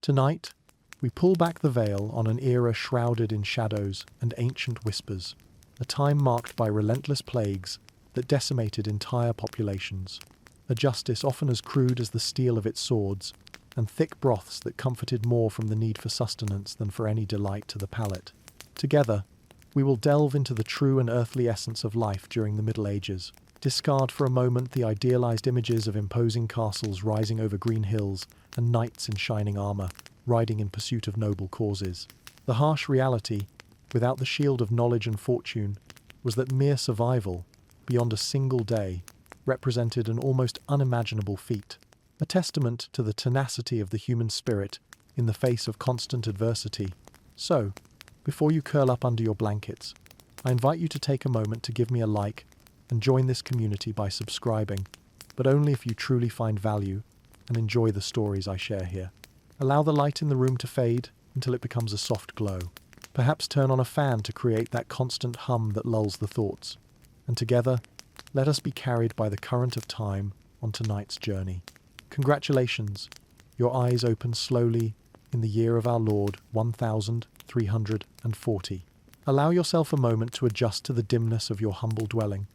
Tonight, we pull back the veil on an era shrouded in shadows and ancient whispers, a time marked by relentless plagues that decimated entire populations, a justice often as crude as the steel of its swords, and thick broths that comforted more from the need for sustenance than for any delight to the palate. Together, we will delve into the true and earthly essence of life during the Middle Ages. Discard for a moment the idealized images of imposing castles rising over green hills and knights in shining armor, riding in pursuit of noble causes. The harsh reality, without the shield of knowledge and fortune, was that mere survival, beyond a single day, represented an almost unimaginable feat, a testament to the tenacity of the human spirit in the face of constant adversity. So, before you curl up under your blankets, I invite you to take a moment to give me a like and join this community by subscribing, but only if you truly find value and enjoy the stories I share here. Allow the light in the room to fade until it becomes a soft glow. Perhaps turn on a fan to create that constant hum that lulls the thoughts. And together, let us be carried by the current of time on tonight's journey. Congratulations, your eyes open slowly in the year of our Lord 1340. Allow yourself a moment to adjust to the dimness of your humble dwelling.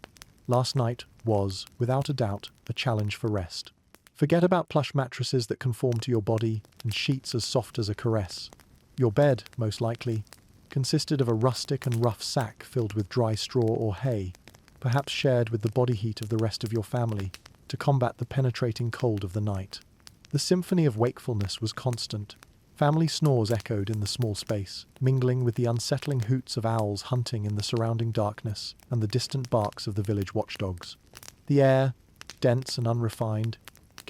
Last night was, without a doubt, a challenge for rest. Forget about plush mattresses that conform to your body and sheets as soft as a caress. Your bed, most likely, consisted of a rustic and rough sack filled with dry straw or hay, perhaps shared with the body heat of the rest of your family, to combat the penetrating cold of the night. The symphony of wakefulness was constant. Family snores echoed in the small space, mingling with the unsettling hoots of owls hunting in the surrounding darkness and the distant barks of the village watchdogs. The air, dense and unrefined,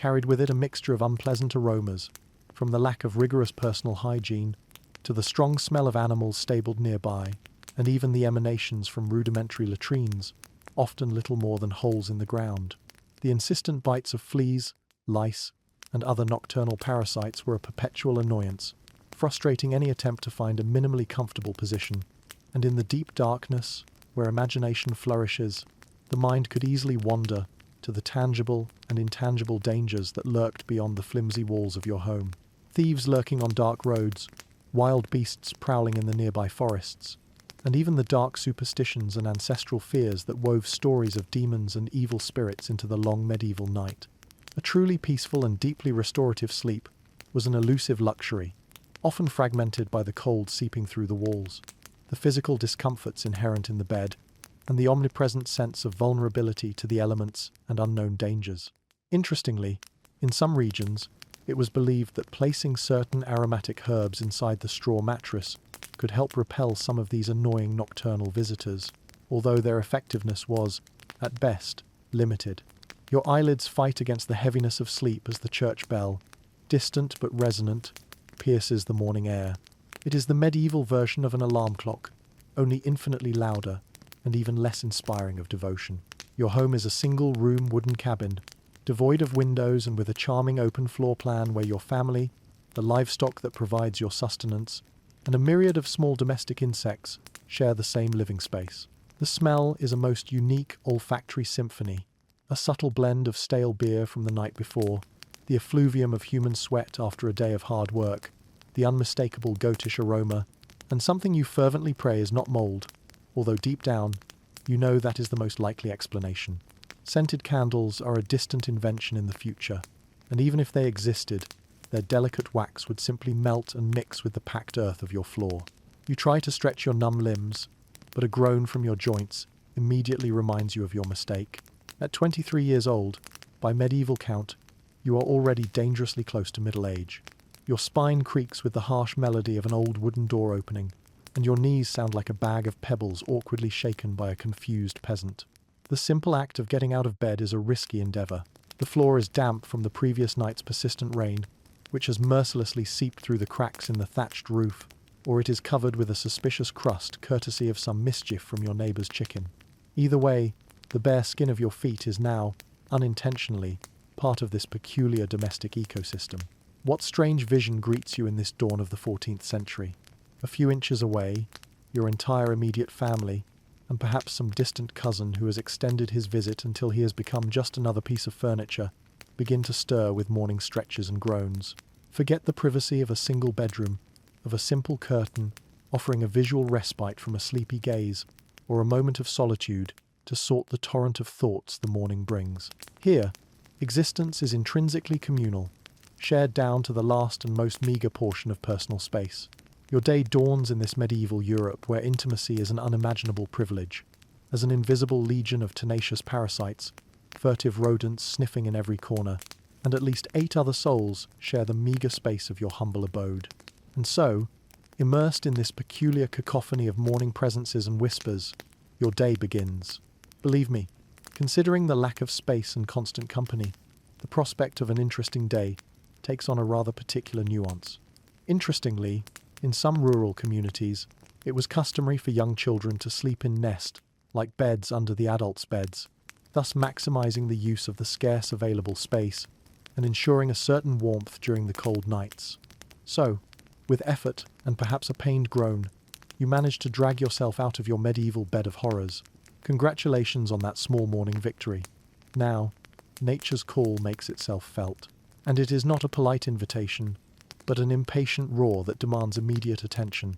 carried with it a mixture of unpleasant aromas, from the lack of rigorous personal hygiene to the strong smell of animals stabled nearby, and even the emanations from rudimentary latrines, often little more than holes in the ground. The insistent bites of fleas, lice, and other nocturnal parasites were a perpetual annoyance, frustrating any attempt to find a minimally comfortable position. And in the deep darkness, where imagination flourishes, the mind could easily wander to the tangible and intangible dangers that lurked beyond the flimsy walls of your home. Thieves lurking on dark roads, wild beasts prowling in the nearby forests, and even the dark superstitions and ancestral fears that wove stories of demons and evil spirits into the long medieval night. A truly peaceful and deeply restorative sleep was an elusive luxury, often fragmented by the cold seeping through the walls, the physical discomforts inherent in the bed, and the omnipresent sense of vulnerability to the elements and unknown dangers. Interestingly, in some regions, it was believed that placing certain aromatic herbs inside the straw mattress could help repel some of these annoying nocturnal visitors, although their effectiveness was, at best, limited. Your eyelids fight against the heaviness of sleep as the church bell, distant but resonant, pierces the morning air. It is the medieval version of an alarm clock, only infinitely louder and even less inspiring of devotion. Your home is a single-room wooden cabin, devoid of windows and with a charming open floor plan where your family, the livestock that provides your sustenance, and a myriad of small domestic insects share the same living space. The smell is a most unique olfactory symphony, a subtle blend of stale beer from the night before, the effluvium of human sweat after a day of hard work, the unmistakable goatish aroma, and something you fervently pray is not mold, although deep down, you know that is the most likely explanation. Scented candles are a distant invention in the future, and even if they existed, their delicate wax would simply melt and mix with the packed earth of your floor. You try to stretch your numb limbs, but a groan from your joints immediately reminds you of your mistake. At 23 years old, by medieval count, you are already dangerously close to middle age. Your spine creaks with the harsh melody of an old wooden door opening, and your knees sound like a bag of pebbles awkwardly shaken by a confused peasant. The simple act of getting out of bed is a risky endeavor. The floor is damp from the previous night's persistent rain, which has mercilessly seeped through the cracks in the thatched roof, or it is covered with a suspicious crust courtesy of some mischief from your neighbor's chicken. Either way, the bare skin of your feet is now, unintentionally, part of this peculiar domestic ecosystem. What strange vision greets you in this dawn of the 14th century? A few inches away, your entire immediate family, and perhaps some distant cousin who has extended his visit until he has become just another piece of furniture, begin to stir with morning stretches and groans. Forget the privacy of a single bedroom, of a simple curtain, offering a visual respite from a sleepy gaze, or a moment of solitude to sort the torrent of thoughts the morning brings. Here, existence is intrinsically communal, shared down to the last and most meager portion of personal space. Your day dawns in this medieval Europe where intimacy is an unimaginable privilege, as an invisible legion of tenacious parasites, furtive rodents sniffing in every corner, and at least 8 other souls share the meager space of your humble abode. And so, immersed in this peculiar cacophony of morning presences and whispers, your day begins. Believe me, considering the lack of space and constant company, the prospect of an interesting day takes on a rather particular nuance. Interestingly, in some rural communities, it was customary for young children to sleep in nest, like beds under the adults' beds, thus maximizing the use of the scarce available space and ensuring a certain warmth during the cold nights. So, with effort and perhaps a pained groan, you managed to drag yourself out of your medieval bed of horrors. Congratulations on that small morning victory. Now, nature's call makes itself felt, and it is not a polite invitation, but an impatient roar that demands immediate attention.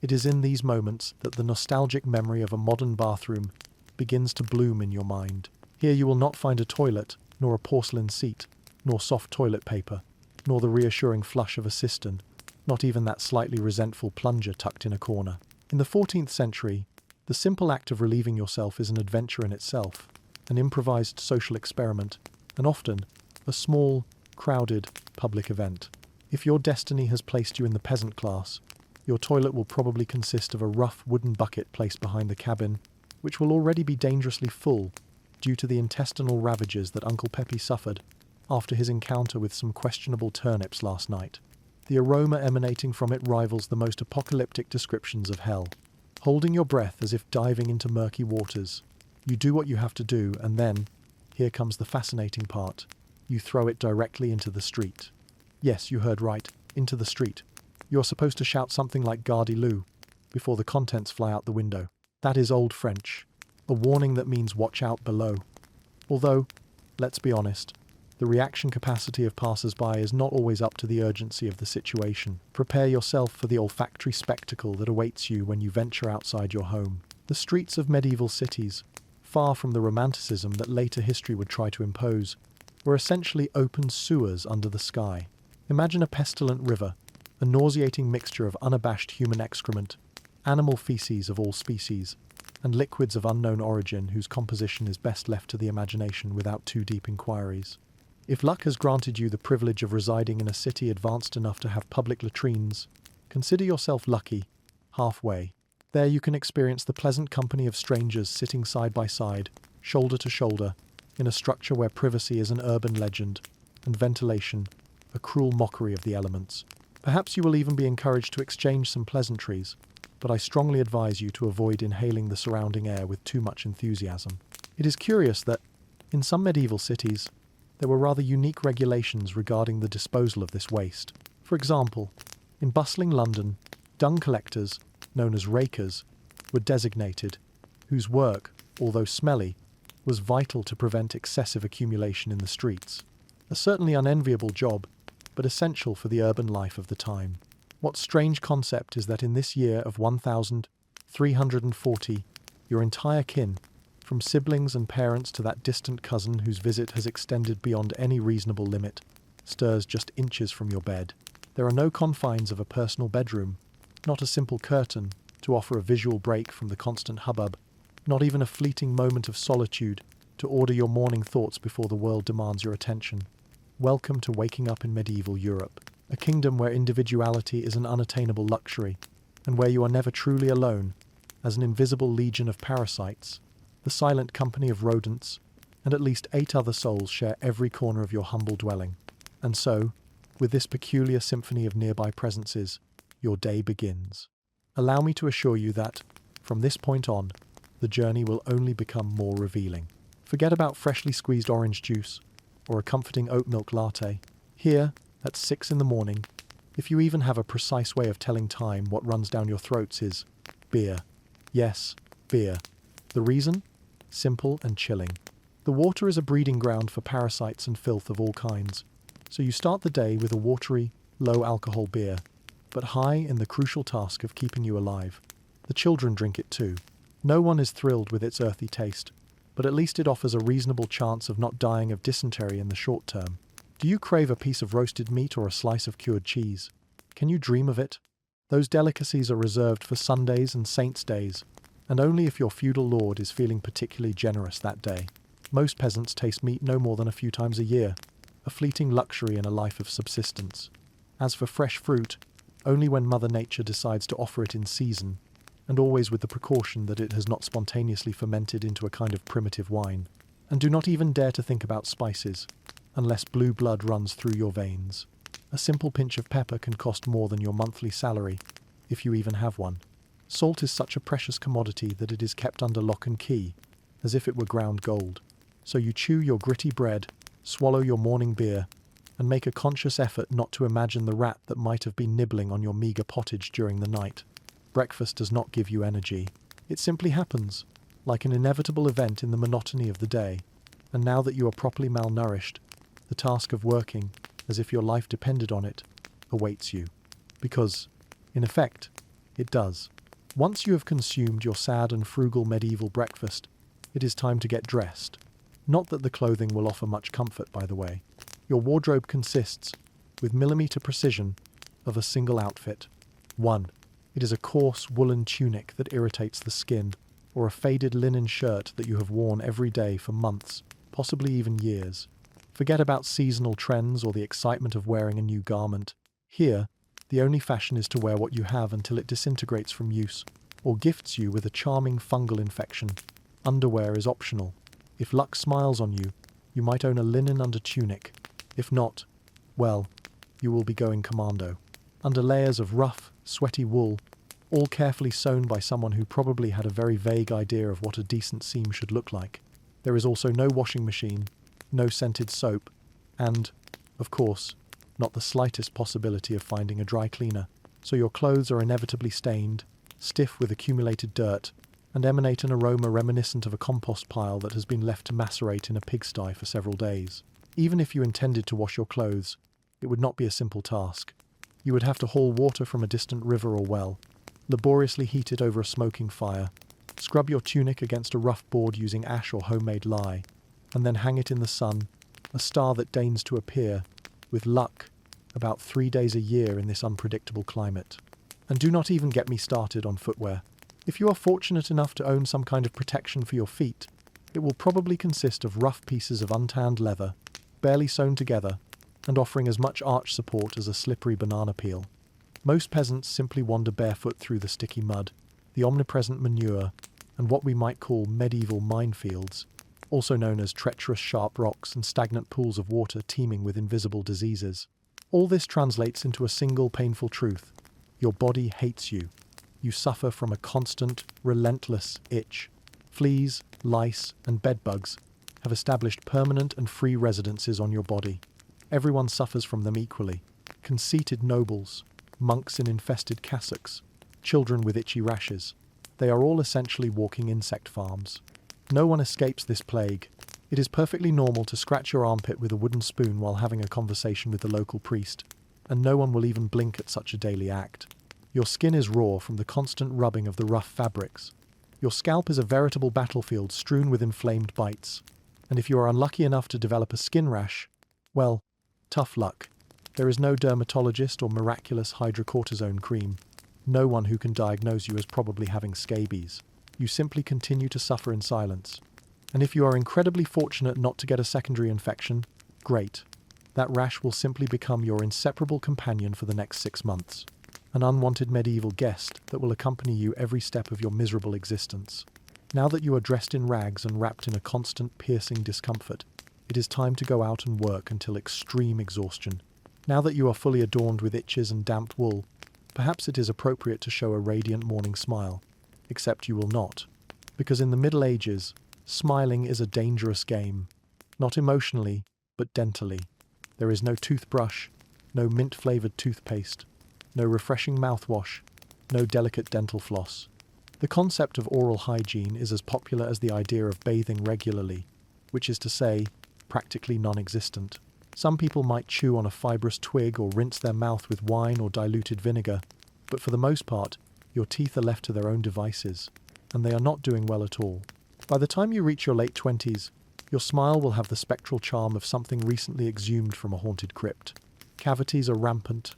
It is in these moments that the nostalgic memory of a modern bathroom begins to bloom in your mind. Here you will not find a toilet, nor a porcelain seat, nor soft toilet paper, nor the reassuring flush of a cistern, not even that slightly resentful plunger tucked in a corner. In the 14th century, the simple act of relieving yourself is an adventure in itself, an improvised social experiment, and often a small, crowded, public event. If your destiny has placed you in the peasant class, your toilet will probably consist of a rough wooden bucket placed behind the cabin, which will already be dangerously full due to the intestinal ravages that Uncle Pepe suffered after his encounter with some questionable turnips last night. The aroma emanating from it rivals the most apocalyptic descriptions of hell. Holding your breath as if diving into murky waters, you do what you have to do, and then, here comes the fascinating part, you throw it directly into the street. Yes, you heard right, into the street. You're supposed to shout something like "Gardez-vous" before the contents fly out the window. That is Old French, a warning that means watch out below. Although, let's be honest, the reaction capacity of passers-by is not always up to the urgency of the situation. Prepare yourself for the olfactory spectacle that awaits you when you venture outside your home. The streets of medieval cities, far from the romanticism that later history would try to impose, were essentially open sewers under the sky. Imagine a pestilent river, a nauseating mixture of unabashed human excrement, animal feces of all species, and liquids of unknown origin whose composition is best left to the imagination without too deep inquiries. If luck has granted you the privilege of residing in a city advanced enough to have public latrines, consider yourself lucky, halfway. There you can experience the pleasant company of strangers sitting side by side, shoulder to shoulder, in a structure where privacy is an urban legend, and ventilation, a cruel mockery of the elements. Perhaps you will even be encouraged to exchange some pleasantries, but I strongly advise you to avoid inhaling the surrounding air with too much enthusiasm. It is curious that, in some medieval cities, there were rather unique regulations regarding the disposal of this waste. For example, in bustling London, dung collectors, known as rakers, were designated, whose work, although smelly, was vital to prevent excessive accumulation in the streets. A certainly unenviable job, but essential for the urban life of the time. What strange concept is that in this year of 1340, your entire kin, from siblings and parents to that distant cousin whose visit has extended beyond any reasonable limit, stirs just inches from your bed. There are no confines of a personal bedroom, not a simple curtain to offer a visual break from the constant hubbub, not even a fleeting moment of solitude to order your morning thoughts before the world demands your attention. Welcome to waking up in medieval Europe, a kingdom where individuality is an unattainable luxury, and where you are never truly alone, as an invisible legion of parasites, the silent company of rodents, and at least 8 other souls share every corner of your humble dwelling. And so, with this peculiar symphony of nearby presences, your day begins. Allow me to assure you that, from this point on, the journey will only become more revealing. Forget about freshly squeezed orange juice, or a comforting oat milk latte. Here, at 6 in the morning, if you even have a precise way of telling time, what runs down your throats is beer. Yes, beer. The reason? Simple and chilling. The water is a breeding ground for parasites and filth of all kinds, so you start the day with a watery, low-alcohol beer, but high in the crucial task of keeping you alive. The children drink it too. No one is thrilled with its earthy taste, but at least it offers a reasonable chance of not dying of dysentery in the short term. Do you crave a piece of roasted meat or a slice of cured cheese? Can you dream of it? Those delicacies are reserved for Sundays and saints' days, and only if your feudal lord is feeling particularly generous that day. Most peasants taste meat no more than a few times a year, a fleeting luxury in a life of subsistence. As for fresh fruit, only when Mother Nature decides to offer it in season, and always with the precaution that it has not spontaneously fermented into a kind of primitive wine. And do not even dare to think about spices, unless blue blood runs through your veins. A simple pinch of pepper can cost more than your monthly salary, if you even have one. Salt is such a precious commodity that it is kept under lock and key, as if it were ground gold. So you chew your gritty bread, swallow your morning beer, and make a conscious effort not to imagine the rat that might have been nibbling on your meagre pottage during the night. Breakfast does not give you energy. It simply happens, like an inevitable event in the monotony of the day. And now that you are properly malnourished, the task of working, as if your life depended on it, awaits you. Because, in effect, it does. Once you have consumed your sad and frugal medieval breakfast, it is time to get dressed. Not that the clothing will offer much comfort, by the way. Your wardrobe consists, with millimeter precision, of a single outfit. 1. It is a coarse woolen tunic that irritates the skin, or a faded linen shirt that you have worn every day for months, possibly even years. Forget about seasonal trends or the excitement of wearing a new garment. Here, the only fashion is to wear what you have until it disintegrates from use, or gifts you with a charming fungal infection. Underwear is optional. If luck smiles on you, you might own a linen undertunic. If not, well, you will be going commando. Under layers of rough, sweaty wool, all carefully sewn by someone who probably had a very vague idea of what a decent seam should look like. There is also no washing machine, no scented soap, and, of course, not the slightest possibility of finding a dry cleaner. So your clothes are inevitably stained, stiff with accumulated dirt, and emanate an aroma reminiscent of a compost pile that has been left to macerate in a pigsty for several days. Even if you intended to wash your clothes, it would not be a simple task. You would have to haul water from a distant river or well, laboriously heat it over a smoking fire, scrub your tunic against a rough board using ash or homemade lye, and then hang it in the sun, a star that deigns to appear, with luck, about 3 days a year in this unpredictable climate. And do not even get me started on footwear. If you are fortunate enough to own some kind of protection for your feet, it will probably consist of rough pieces of untanned leather, barely sewn together, and offering as much arch support as a slippery banana peel. Most peasants simply wander barefoot through the sticky mud, the omnipresent manure, and what we might call medieval minefields, also known as treacherous sharp rocks and stagnant pools of water teeming with invisible diseases. All this translates into a single painful truth. Your body hates you. You suffer from a constant, relentless itch. Fleas, lice, and bedbugs have established permanent and free residences on your body. Everyone suffers from them equally. Conceited nobles, monks in infested cassocks, children with itchy rashes. They are all essentially walking insect farms. No one escapes this plague. It is perfectly normal to scratch your armpit with a wooden spoon while having a conversation with the local priest, and no one will even blink at such a daily act. Your skin is raw from the constant rubbing of the rough fabrics. Your scalp is a veritable battlefield strewn with inflamed bites. And if you are unlucky enough to develop a skin rash, well, tough luck. There is no dermatologist or miraculous hydrocortisone cream. No one who can diagnose you as probably having scabies. You simply continue to suffer in silence. And if you are incredibly fortunate not to get a secondary infection, great. That rash will simply become your inseparable companion for the next 6 months. An unwanted medieval guest that will accompany you every step of your miserable existence. Now that you are dressed in rags and wrapped in a constant piercing discomfort, it is time to go out and work until extreme exhaustion. Now that you are fully adorned with itches and damp wool, perhaps it is appropriate to show a radiant morning smile. Except you will not. Because in the Middle Ages, smiling is a dangerous game. Not emotionally, but dentally. There is no toothbrush, no mint-flavored toothpaste, no refreshing mouthwash, no delicate dental floss. The concept of oral hygiene is as popular as the idea of bathing regularly, which is to say, practically non-existent. Some people might chew on a fibrous twig or rinse their mouth with wine or diluted vinegar, but for the most part, your teeth are left to their own devices, and they are not doing well at all. By the time you reach your late 20s, your smile will have the spectral charm of something recently exhumed from a haunted crypt. Cavities are rampant,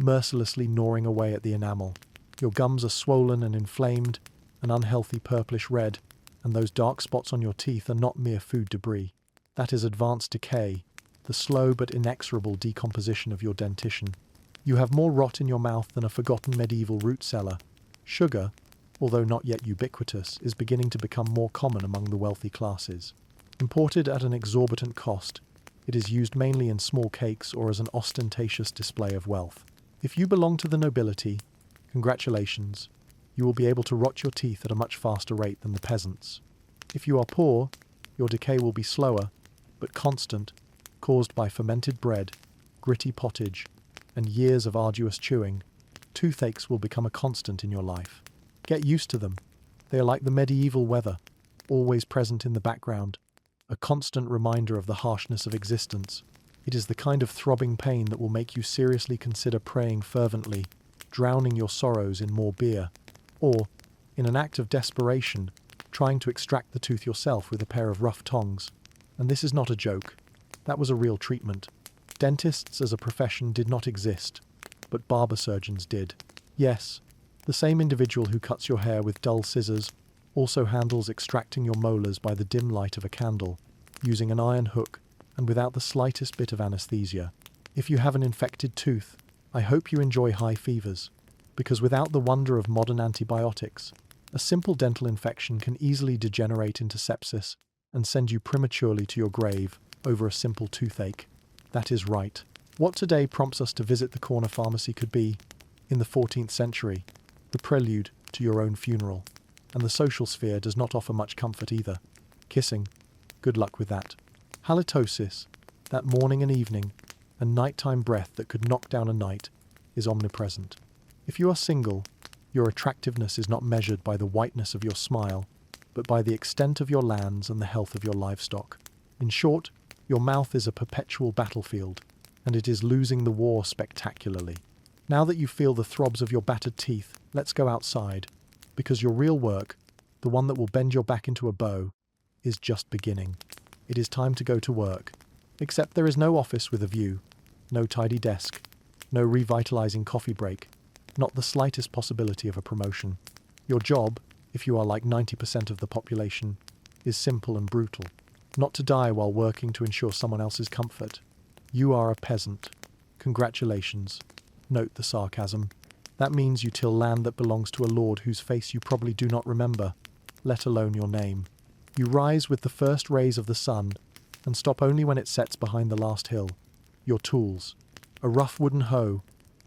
mercilessly gnawing away at the enamel. Your gums are swollen and inflamed, an unhealthy purplish red, and those dark spots on your teeth are not mere food debris. That is advanced decay, the slow but inexorable decomposition of your dentition. You have more rot in your mouth than a forgotten medieval root cellar. Sugar, although not yet ubiquitous, is beginning to become more common among the wealthy classes. Imported at an exorbitant cost, it is used mainly in small cakes or as an ostentatious display of wealth. If you belong to the nobility, congratulations, you will be able to rot your teeth at a much faster rate than the peasants. If you are poor, your decay will be slower, but constant, caused by fermented bread, gritty pottage, and years of arduous chewing. Toothaches will become a constant in your life. Get used to them. They are like the medieval weather, always present in the background, a constant reminder of the harshness of existence. It is the kind of throbbing pain that will make you seriously consider praying fervently, drowning your sorrows in more beer, or, in an act of desperation, trying to extract the tooth yourself with a pair of rough tongs. And this is not a joke. That was a real treatment. Dentists as a profession did not exist, but barber surgeons did. Yes, the same individual who cuts your hair with dull scissors also handles extracting your molars by the dim light of a candle, using an iron hook and without the slightest bit of anesthesia. If you have an infected tooth, I hope you enjoy high fevers, because without the wonder of modern antibiotics, a simple dental infection can easily degenerate into sepsis and send you prematurely to your grave over a simple toothache. That is right. What today prompts us to visit the corner pharmacy could be, in the 14th century, the prelude to your own funeral. And the social sphere does not offer much comfort either. Kissing, good luck with that. Halitosis, that morning and evening, and nighttime breath that could knock down a night, is omnipresent. If you are single, your attractiveness is not measured by the whiteness of your smile, but by the extent of your lands and the health of your livestock. In short, your mouth is a perpetual battlefield, and it is losing the war spectacularly. Now that you feel the throbs of your battered teeth, let's go outside, because your real work, the one that will bend your back into a bow, is just beginning. It is time to go to work. Except there is no office with a view, no tidy desk, no revitalizing coffee break, not the slightest possibility of a promotion. Your job, if you are like 90% of the population, is simple and brutal. Not to die while working to ensure someone else's comfort. You are a peasant. Congratulations. Note the sarcasm. That means you till land that belongs to a lord whose face you probably do not remember, let alone your name. You rise with the first rays of the sun and stop only when it sets behind the last hill. Your tools. A rough wooden hoe,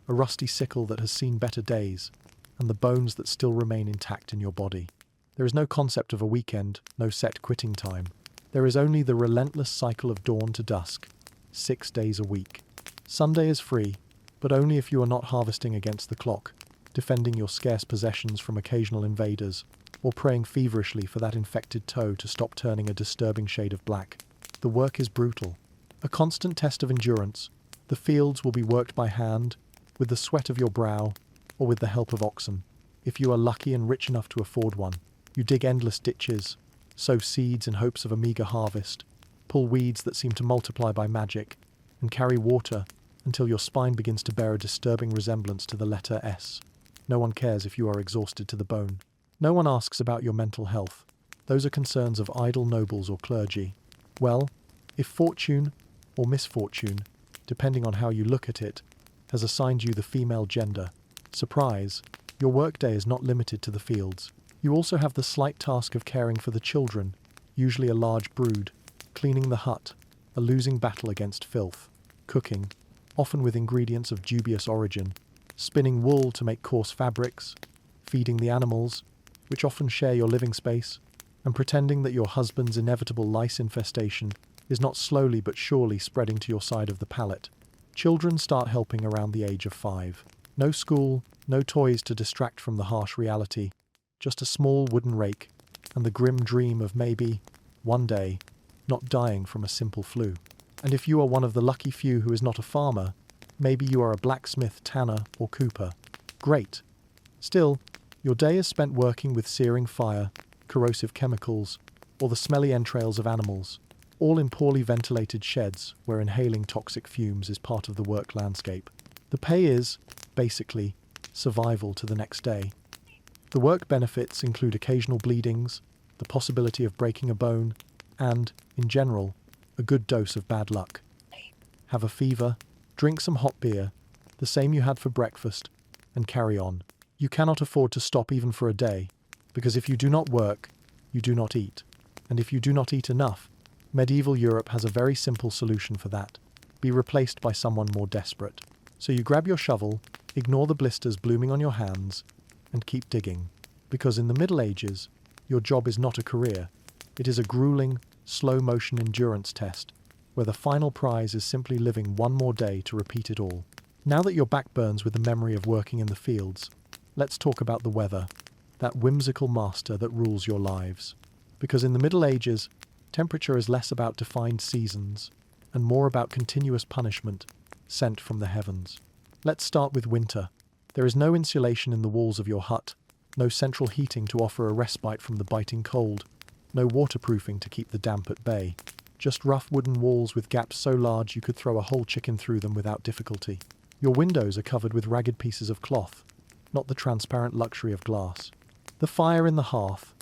a rusty sickle that has seen better days, and the bones that still remain intact in your body. There is no concept of a weekend, no set quitting time. There is only the relentless cycle of dawn to dusk, 6 days a week. Sunday is free, but only if you are not harvesting against the clock, defending your scarce possessions from occasional invaders, or praying feverishly for that infected toe to stop turning a disturbing shade of black. The work is brutal. A constant test of endurance. The fields will be worked by hand, with the sweat of your brow, or with the help of oxen. If you are lucky and rich enough to afford one, you dig endless ditches, sow seeds in hopes of a meager harvest, pull weeds that seem to multiply by magic, and carry water until your spine begins to bear a disturbing resemblance to the letter S. No one cares if you are exhausted to the bone. No one asks about your mental health. Those are concerns of idle nobles or clergy. Well, if fortune, or misfortune, depending on how you look at it, has assigned you the female gender, surprise, your workday is not limited to the fields. You also have the slight task of caring for the children, usually a large brood, cleaning the hut, a losing battle against filth, cooking, often with ingredients of dubious origin, spinning wool to make coarse fabrics, feeding the animals, which often share your living space, and pretending that your husband's inevitable lice infestation is not slowly but surely spreading to your side of the palate. Children start helping around the age of 5. No school, no toys to distract from the harsh reality, just a small wooden rake, and the grim dream of maybe, one day, not dying from a simple flu. And if you are one of the lucky few who is not a farmer, maybe you are a blacksmith, tanner, or cooper. Great. Still, your day is spent working with searing fire, corrosive chemicals, or the smelly entrails of animals, all in poorly ventilated sheds where inhaling toxic fumes is part of the work landscape. The pay is, basically, survival to the next day. The work benefits include occasional bleedings, the possibility of breaking a bone, and, in general, a good dose of bad luck. Have a fever, drink some hot beer, the same you had for breakfast, and carry on. You cannot afford to stop even for a day, because if you do not work, you do not eat. And if you do not eat enough, medieval Europe has a very simple solution for that. Be replaced by someone more desperate. So you grab your shovel, ignore the blisters blooming on your hands, and keep digging. Because in the Middle Ages, your job is not a career. It is a grueling, slow-motion endurance test, where the final prize is simply living one more day to repeat it all. Now that your back burns with the memory of working in the fields, let's talk about the weather, that whimsical master that rules your lives. Because in the Middle Ages, temperature is less about defined seasons and more about continuous punishment sent from the heavens. Let's start with winter. There is no insulation in the walls of your hut, no central heating to offer a respite from the biting cold, no waterproofing to keep the damp at bay, just rough wooden walls with gaps so large you could throw a whole chicken through them without difficulty. Your windows are covered with ragged pieces of cloth, not the transparent luxury of glass. The fire in the hearth,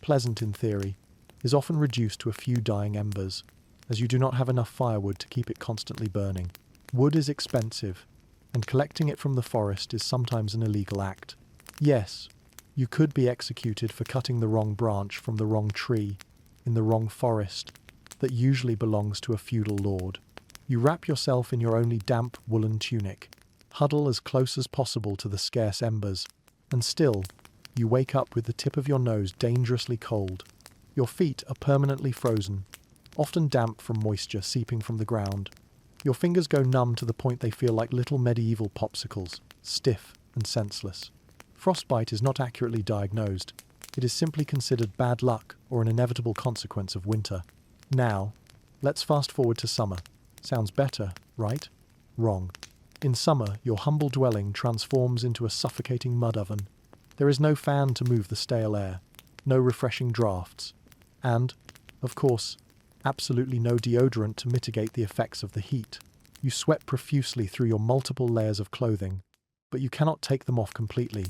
pleasant in theory, is often reduced to a few dying embers, as you do not have enough firewood to keep it constantly burning. Wood is expensive, and collecting it from the forest is sometimes an illegal act. Yes, you could be executed for cutting the wrong branch from the wrong tree, in the wrong forest, that usually belongs to a feudal lord. You wrap yourself in your only damp woolen tunic, huddle as close as possible to the scarce embers, and still, you wake up with the tip of your nose dangerously cold. Your feet are permanently frozen, often damp from moisture seeping from the ground. Your fingers go numb to the point they feel like little medieval popsicles, stiff and senseless. Frostbite is not accurately diagnosed. It is simply considered bad luck or an inevitable consequence of winter. Now, let's fast forward to summer. Sounds better, right? Wrong. In summer, your humble dwelling transforms into a suffocating mud oven. There is no fan to move the stale air, no refreshing drafts, and, of course, absolutely no deodorant to mitigate the effects of the heat. You sweat profusely through your multiple layers of clothing, but you cannot take them off completely,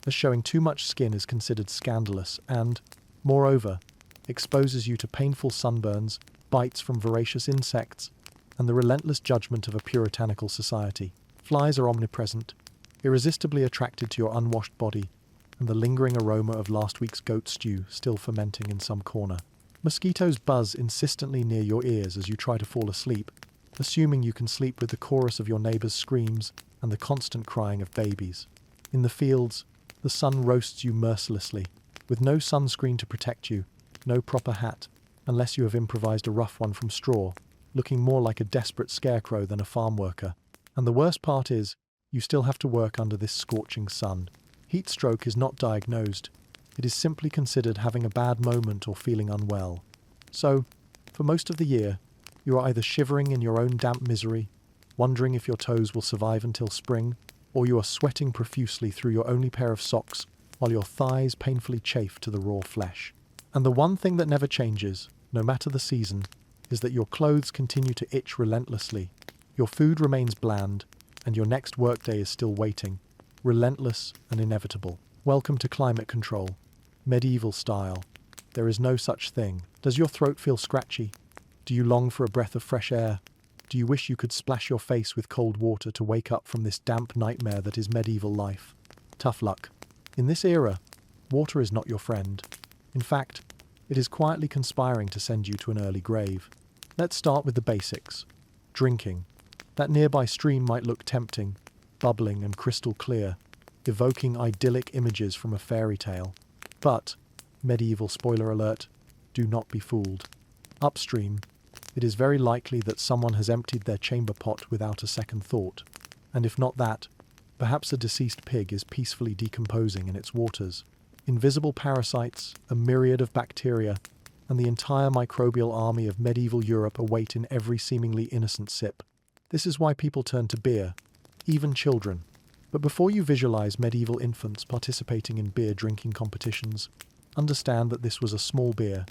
as showing too much skin is considered scandalous and, moreover, exposes you to painful sunburns, bites from voracious insects, and the relentless judgment of a puritanical society. Flies are omnipresent, irresistibly attracted to your unwashed body, and the lingering aroma of last week's goat stew still fermenting in some corner. Mosquitoes buzz insistently near your ears as you try to fall asleep, assuming you can sleep with the chorus of your neighbor's screams and the constant crying of babies. In the fields, the sun roasts you mercilessly, with no sunscreen to protect you, no proper hat, unless you have improvised a rough one from straw, looking more like a desperate scarecrow than a farm worker. And the worst part is, you still have to work under this scorching sun. Heat stroke is not diagnosed. It is simply considered having a bad moment or feeling unwell. So, for most of the year, you are either shivering in your own damp misery, wondering if your toes will survive until spring, or you are sweating profusely through your only pair of socks while your thighs painfully chafe to the raw flesh. And the one thing that never changes, no matter the season, is that your clothes continue to itch relentlessly, your food remains bland, and your next workday is still waiting, relentless and inevitable. Welcome to climate control, medieval style. There is no such thing. Does your throat feel scratchy? Do you long for a breath of fresh air? Do you wish you could splash your face with cold water to wake up from this damp nightmare that is medieval life? Tough luck. In this era, water is not your friend. In fact, it is quietly conspiring to send you to an early grave. Let's start with the basics. Drinking. That nearby stream might look tempting, bubbling and crystal clear, evoking idyllic images from a fairy tale. But, medieval spoiler alert, do not be fooled. Upstream, it is very likely that someone has emptied their chamber pot without a second thought. And if not that, perhaps a deceased pig is peacefully decomposing in its waters. Invisible parasites, a myriad of bacteria, and the entire microbial army of medieval Europe await in every seemingly innocent sip. This is why people turn to beer, even children. But before you visualize medieval infants participating in beer drinking competitions, understand that this was a small beer,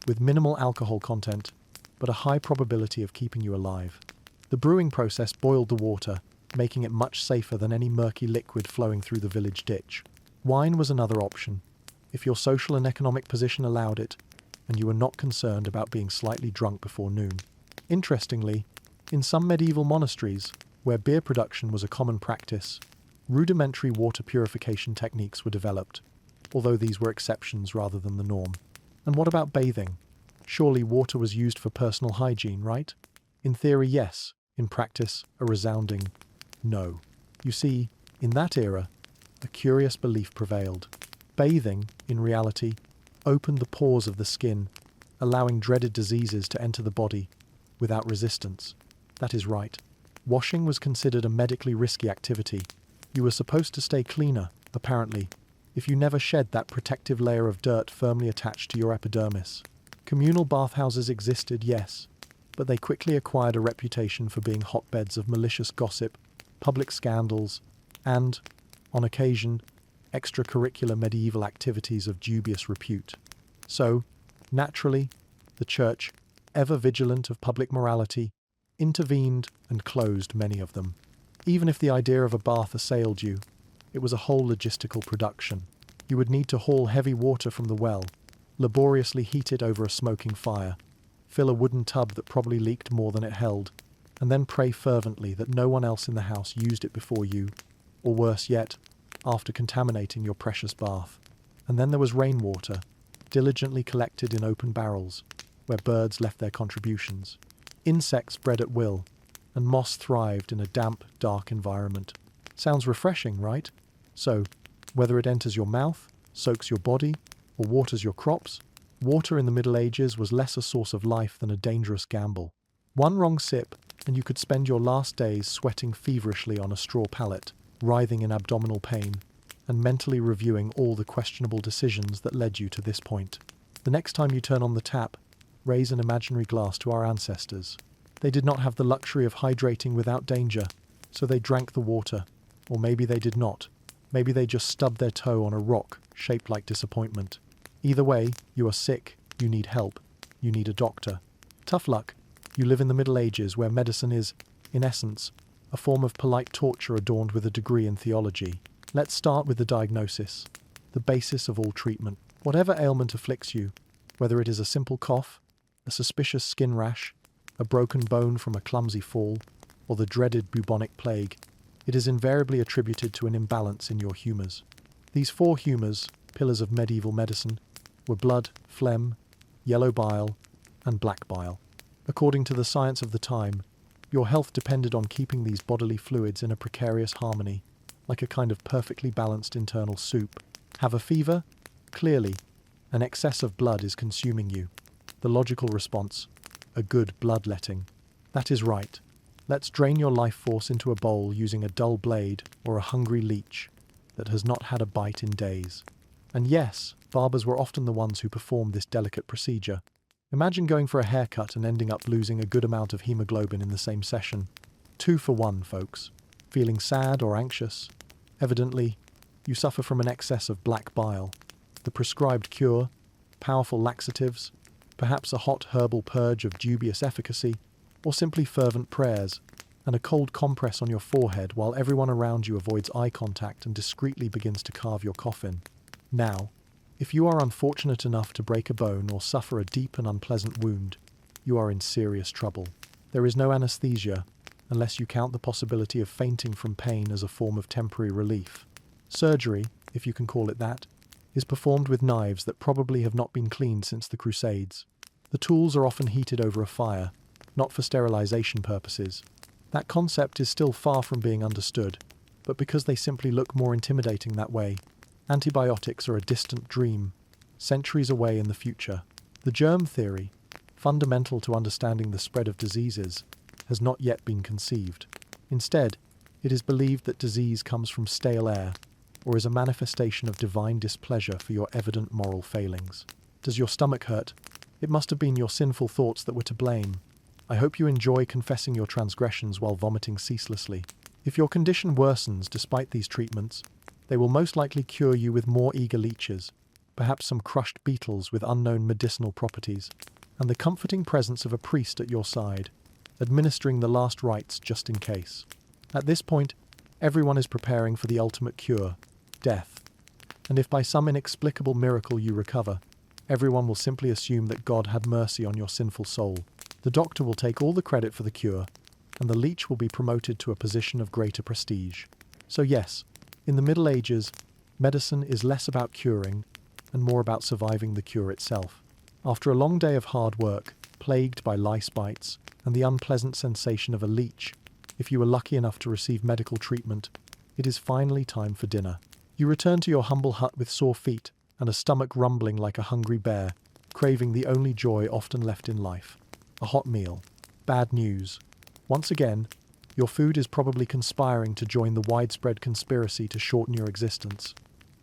with minimal alcohol content, but a high probability of keeping you alive. The brewing process boiled the water, making it much safer than any murky liquid flowing through the village ditch. Wine was another option, if your social and economic position allowed it, and you were not concerned about being slightly drunk before noon. Interestingly, in some medieval monasteries, where beer production was a common practice, rudimentary water purification techniques were developed, although these were exceptions rather than the norm. And what about bathing? Surely water was used for personal hygiene, right? In theory, yes. In practice, a resounding no. You see, in that era, a curious belief prevailed. Bathing, in reality, opened the pores of the skin, allowing dreaded diseases to enter the body without resistance. That is right. Washing was considered a medically risky activity. You were supposed to stay cleaner, apparently, if you never shed that protective layer of dirt firmly attached to your epidermis. Communal bathhouses existed, yes, but they quickly acquired a reputation for being hotbeds of malicious gossip, public scandals, and, on occasion, extracurricular medieval activities of dubious repute. So, naturally, the Church, ever vigilant of public morality, intervened and closed many of them. Even if the idea of a bath assailed you, it was a whole logistical production. You would need to haul heavy water from the well, laboriously heat it over a smoking fire, fill a wooden tub that probably leaked more than it held, and then pray fervently that no one else in the house used it before you, or worse yet, after contaminating your precious bath. And then there was rainwater, diligently collected in open barrels, where birds left their contributions. Insects bred at will, and moss thrived in a damp, dark environment. Sounds refreshing, right? So, whether it enters your mouth, soaks your body, or waters your crops, water in the Middle Ages was less a source of life than a dangerous gamble. One wrong sip, and you could spend your last days sweating feverishly on a straw pallet, writhing in abdominal pain, and mentally reviewing all the questionable decisions that led you to this point. The next time you turn on the tap, raise an imaginary glass to our ancestors. They did not have the luxury of hydrating without danger, so they drank the water. Or maybe they did not. Maybe they just stubbed their toe on a rock shaped like disappointment. Either way, you are sick, you need help, you need a doctor. Tough luck. You live in the Middle Ages where medicine is, in essence, a form of polite torture adorned with a degree in theology. Let's start with the diagnosis, the basis of all treatment. Whatever ailment afflicts you, whether it is a simple cough, a suspicious skin rash, a broken bone from a clumsy fall, or the dreaded bubonic plague, it is invariably attributed to an imbalance in your humours. These four humours, pillars of medieval medicine, were blood, phlegm, yellow bile, and black bile. According to the science of the time, your health depended on keeping these bodily fluids in a precarious harmony, like a kind of perfectly balanced internal soup. Have a fever? Clearly, an excess of blood is consuming you. The logical response, a good bloodletting. That is right. Let's drain your life force into a bowl using a dull blade or a hungry leech that has not had a bite in days. And yes, barbers were often the ones who performed this delicate procedure. Imagine going for a haircut and ending up losing a good amount of hemoglobin in the same session. 2 for 1, folks. Feeling sad or anxious? Evidently, you suffer from an excess of black bile. The prescribed cure, powerful laxatives, perhaps a hot herbal purge of dubious efficacy, or simply fervent prayers, and a cold compress on your forehead while everyone around you avoids eye contact and discreetly begins to carve your coffin. Now, if you are unfortunate enough to break a bone or suffer a deep and unpleasant wound, you are in serious trouble. There is no anesthesia, unless you count the possibility of fainting from pain as a form of temporary relief. Surgery, if you can call it that, is performed with knives that probably have not been cleaned since the Crusades. The tools are often heated over a fire, not for sterilization purposes. That concept is still far from being understood, but because they simply look more intimidating that way, antibiotics are a distant dream, centuries away in the future. The germ theory, fundamental to understanding the spread of diseases, has not yet been conceived. Instead, it is believed that disease comes from stale air, or is a manifestation of divine displeasure for your evident moral failings. Does your stomach hurt? It must have been your sinful thoughts that were to blame. I hope you enjoy confessing your transgressions while vomiting ceaselessly. If your condition worsens despite these treatments, they will most likely cure you with more eager leeches, perhaps some crushed beetles with unknown medicinal properties, and the comforting presence of a priest at your side, administering the last rites just in case. At this point, everyone is preparing for the ultimate cure, death. And if by some inexplicable miracle you recover, everyone will simply assume that God had mercy on your sinful soul. The doctor will take all the credit for the cure, and the leech will be promoted to a position of greater prestige. So yes, in the Middle Ages, medicine is less about curing and more about surviving the cure itself. After a long day of hard work, plagued by lice bites and the unpleasant sensation of a leech, if you were lucky enough to receive medical treatment, it is finally time for dinner. You return to your humble hut with sore feet and a stomach rumbling like a hungry bear, craving the only joy often left in life: a hot meal. Bad news. Once again, your food is probably conspiring to join the widespread conspiracy to shorten your existence.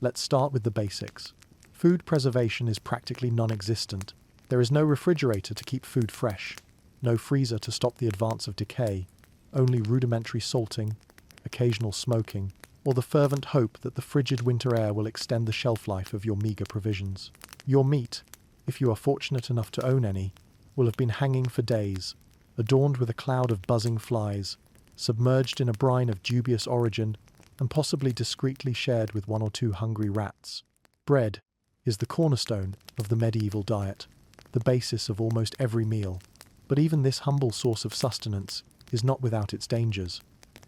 Let's start with the basics. Food preservation is practically non-existent. There is no refrigerator to keep food fresh, no freezer to stop the advance of decay, only rudimentary salting, occasional smoking, or the fervent hope that the frigid winter air will extend the shelf life of your meager provisions. Your meat, if you are fortunate enough to own any, will have been hanging for days, adorned with a cloud of buzzing flies, submerged in a brine of dubious origin, and possibly discreetly shared with one or two hungry rats. Bread is the cornerstone of the medieval diet, the basis of almost every meal. But even this humble source of sustenance is not without its dangers.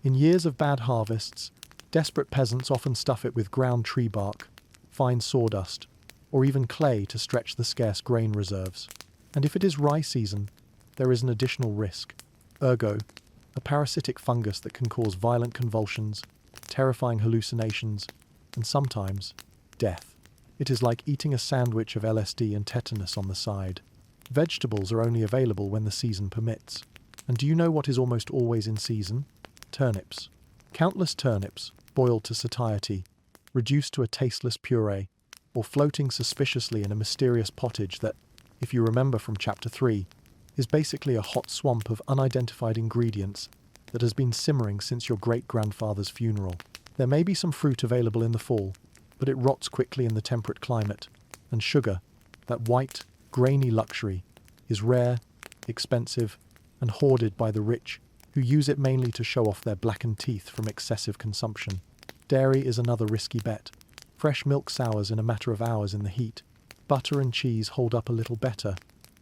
In years of bad harvests, desperate peasants often stuff it with ground tree bark, fine sawdust, or even clay to stretch the scarce grain reserves. And if it is rye season, there is an additional risk: ergo, a parasitic fungus that can cause violent convulsions, terrifying hallucinations, and sometimes death. It is like eating a sandwich of LSD and tetanus on the side. Vegetables are only available when the season permits. And do you know what is almost always in season? Turnips. Countless turnips, boiled to satiety, reduced to a tasteless puree, or floating suspiciously in a mysterious pottage that, if you remember from Chapter 3, is basically a hot swamp of unidentified ingredients that has been simmering since your great-grandfather's funeral. There may be some fruit available in the fall, but it rots quickly in the temperate climate, and sugar, that white, grainy luxury, is rare, expensive, and hoarded by the rich, who use it mainly to show off their blackened teeth from excessive consumption. Dairy is another risky bet. Fresh milk sours in a matter of hours in the heat. Butter and cheese hold up a little better,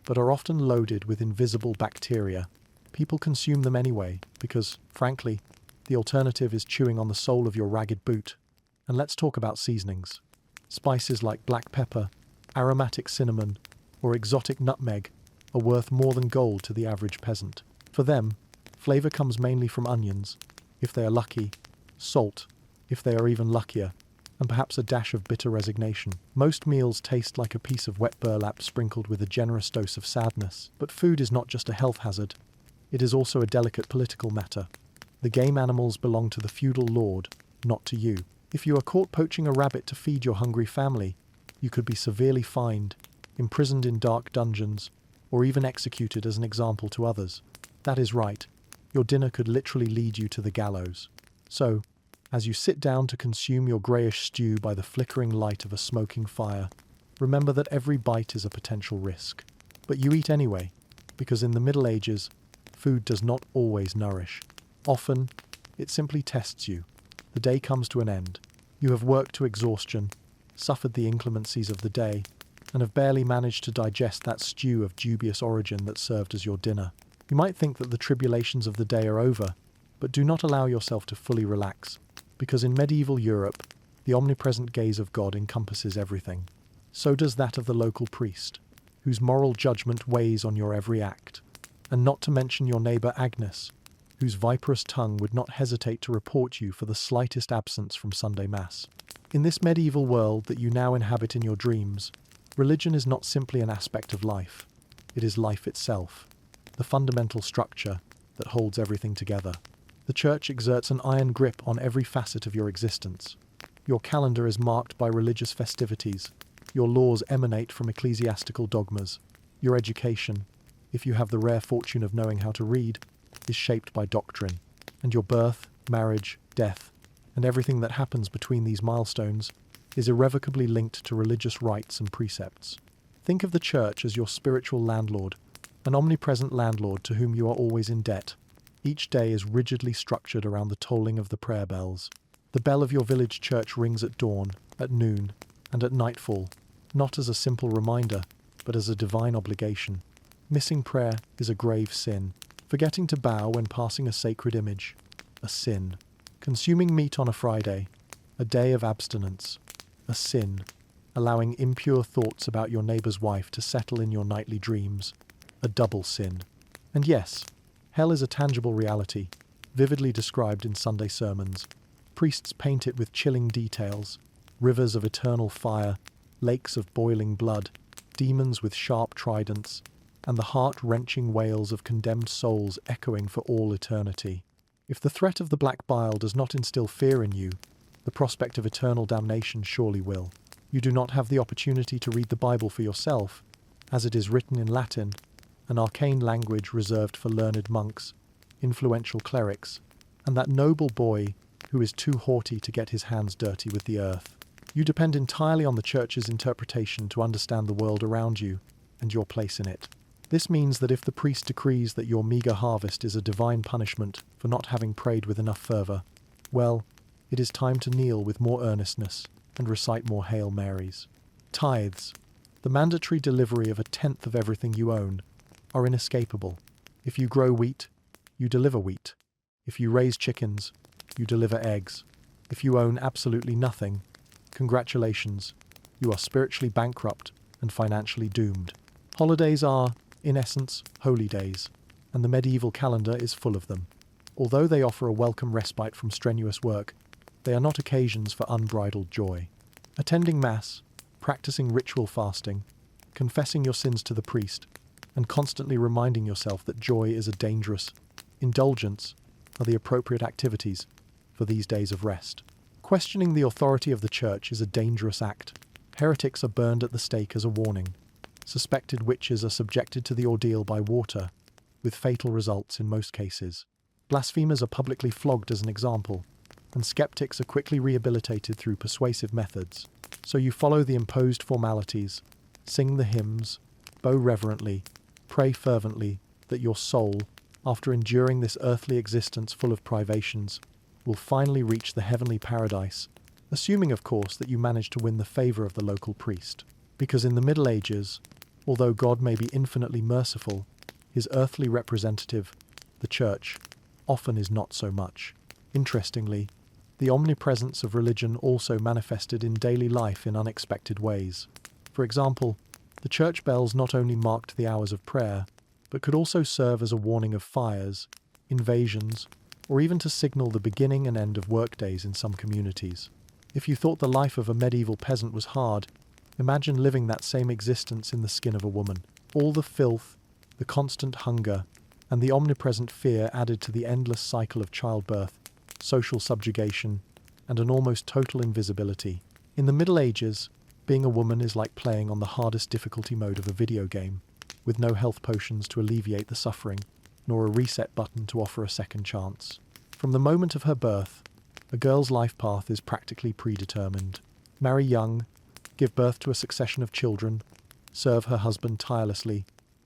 but are often loaded with invisible bacteria. People consume them anyway, because, frankly, the alternative is chewing on the sole of your ragged boot. And let's talk about seasonings. Spices like black pepper, aromatic cinnamon, or exotic nutmeg are worth more than gold to the average peasant. For them, flavor comes mainly from onions, if they are lucky, salt, if they are even luckier, and perhaps a dash of bitter resignation. Most meals taste like a piece of wet burlap sprinkled with a generous dose of sadness. But food is not just a health hazard. It is also a delicate political matter. The game animals belong to the feudal lord, not to you. If you are caught poaching a rabbit to feed your hungry family, you could be severely fined, imprisoned in dark dungeons, or even executed as an example to others. That is right. Your dinner could literally lead you to the gallows. So, as you sit down to consume your greyish stew by the flickering light of a smoking fire, remember that every bite is a potential risk. But you eat anyway, because in the Middle Ages, food does not always nourish. Often, it simply tests you. The day comes to an end. You have worked to exhaustion, suffered the inclemencies of the day, and have barely managed to digest that stew of dubious origin that served as your dinner. You might think that the tribulations of the day are over, but do not allow yourself to fully relax, because in medieval Europe, the omnipresent gaze of God encompasses everything. So does that of the local priest, whose moral judgment weighs on your every act, and not to mention your neighbour Agnes, whose viperous tongue would not hesitate to report you for the slightest absence from Sunday Mass. In this medieval world that you now inhabit in your dreams, religion is not simply an aspect of life. It is life itself, the fundamental structure that holds everything together. The Church exerts an iron grip on every facet of your existence. Your calendar is marked by religious festivities. Your laws emanate from ecclesiastical dogmas. Your education, if you have the rare fortune of knowing how to read, is shaped by doctrine, and your birth, marriage, death, and everything that happens between these milestones is irrevocably linked to religious rites and precepts. Think of the church as your spiritual landlord, an omnipresent landlord to whom you are always in debt. Each day is rigidly structured around the tolling of the prayer bells. The bell of your village church rings at dawn, at noon, and at nightfall, not as a simple reminder, but as a divine obligation. Missing prayer is a grave sin. Forgetting to bow when passing a sacred image, a sin. Consuming meat on a Friday, a day of abstinence, a sin. Allowing impure thoughts about your neighbor's wife to settle in your nightly dreams, a double sin. And yes, hell is a tangible reality, vividly described in Sunday sermons. Priests paint it with chilling details: rivers of eternal fire, lakes of boiling blood, demons with sharp tridents, and the heart-wrenching wails of condemned souls echoing for all eternity. If the threat of the black bile does not instill fear in you, the prospect of eternal damnation surely will. You do not have the opportunity to read the Bible for yourself, as it is written in Latin, an arcane language reserved for learned monks, influential clerics, and that noble boy who is too haughty to get his hands dirty with the earth. You depend entirely on the church's interpretation to understand the world around you and your place in it. This means that if the priest decrees that your meager harvest is a divine punishment for not having prayed with enough fervor, well, it is time to kneel with more earnestness and recite more Hail Marys. Tithes, the mandatory delivery of 1/10 of everything you own, are inescapable. If you grow wheat, you deliver wheat. If you raise chickens, you deliver eggs. If you own absolutely nothing, congratulations, you are spiritually bankrupt and financially doomed. Holidays are, in essence, holy days, and the medieval calendar is full of them. Although they offer a welcome respite from strenuous work, they are not occasions for unbridled joy. Attending Mass, practicing ritual fasting, confessing your sins to the priest, and constantly reminding yourself that joy is a dangerous indulgence are the appropriate activities for these days of rest. Questioning the authority of the church is a dangerous act. Heretics are burned at the stake as a warning. Suspected witches are subjected to the ordeal by water, with fatal results in most cases. Blasphemers are publicly flogged as an example, and skeptics are quickly rehabilitated through persuasive methods. So you follow the imposed formalities, sing the hymns, bow reverently, pray fervently that your soul, after enduring this earthly existence full of privations, will finally reach the heavenly paradise, assuming, of course, that you manage to win the favor of the local priest. Because in the Middle Ages, although God may be infinitely merciful, his earthly representative, the church, often is not so much. Interestingly, the omnipresence of religion also manifested in daily life in unexpected ways. For example, the church bells not only marked the hours of prayer, but could also serve as a warning of fires, invasions, or even to signal the beginning and end of workdays in some communities. If you thought the life of a medieval peasant was hard, imagine living that same existence in the skin of a woman. All the filth, the constant hunger, and the omnipresent fear added to the endless cycle of childbirth, social subjugation, and an almost total invisibility. In the Middle Ages, being a woman is like playing on the hardest difficulty mode of a video game, with no health potions to alleviate the suffering, nor a reset button to offer a second chance. From the moment of her birth, a girl's life path is practically predetermined. Marry young, give birth to a succession of children, serve her husband tirelessly,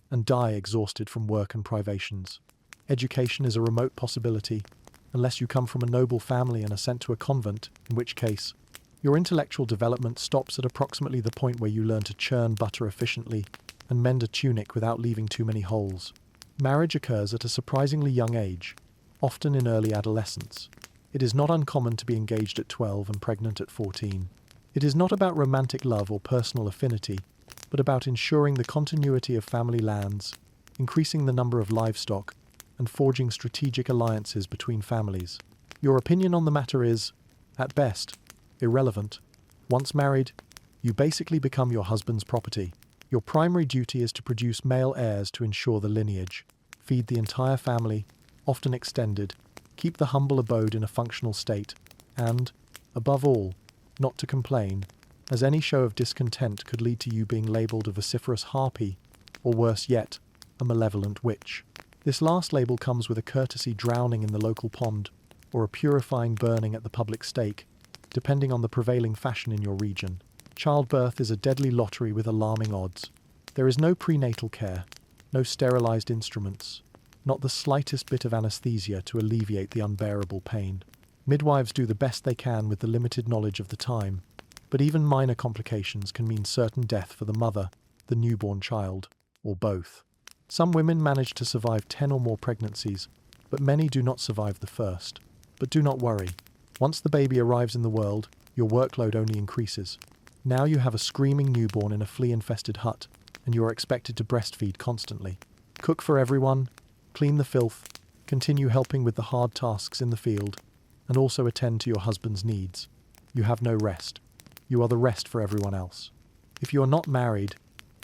and die exhausted from work and privations. Education is a remote possibility, unless you come from a noble family and are sent to a convent, in which case, your intellectual development stops at approximately the point where you learn to churn butter efficiently and mend a tunic without leaving too many holes. Marriage occurs at a surprisingly young age, often in early adolescence. It is not uncommon to be engaged at 12 and pregnant at 14. It is not about romantic love or personal affinity, but about ensuring the continuity of family lands, increasing the number of livestock, and forging strategic alliances between families. Your opinion on the matter is, at best, irrelevant. Once married, you basically become your husband's property. Your primary duty is to produce male heirs to ensure the lineage, feed the entire family, often extended, keep the humble abode in a functional state, and, above all, not to complain, as any show of discontent could lead to you being labelled a vociferous harpy or worse yet, a malevolent witch. This last label comes with a courtesy drowning in the local pond, or a purifying burning at the public stake, depending on the prevailing fashion in your region. Childbirth is a deadly lottery with alarming odds. There is no prenatal care, no sterilized instruments, not the slightest bit of anesthesia to alleviate the unbearable pain. Midwives do the best they can with the limited knowledge of the time, but even minor complications can mean certain death for the mother, the newborn child, or both. Some women manage to survive 10 or more pregnancies, but many do not survive the first. But do not worry. Once the baby arrives in the world, your workload only increases. Now you have a screaming newborn in a flea-infested hut, and you are expected to breastfeed constantly. Cook for everyone, clean the filth, continue helping with the hard tasks in the field, and also attend to your husband's needs. You have no rest. You are the rest for everyone else. If you are not married,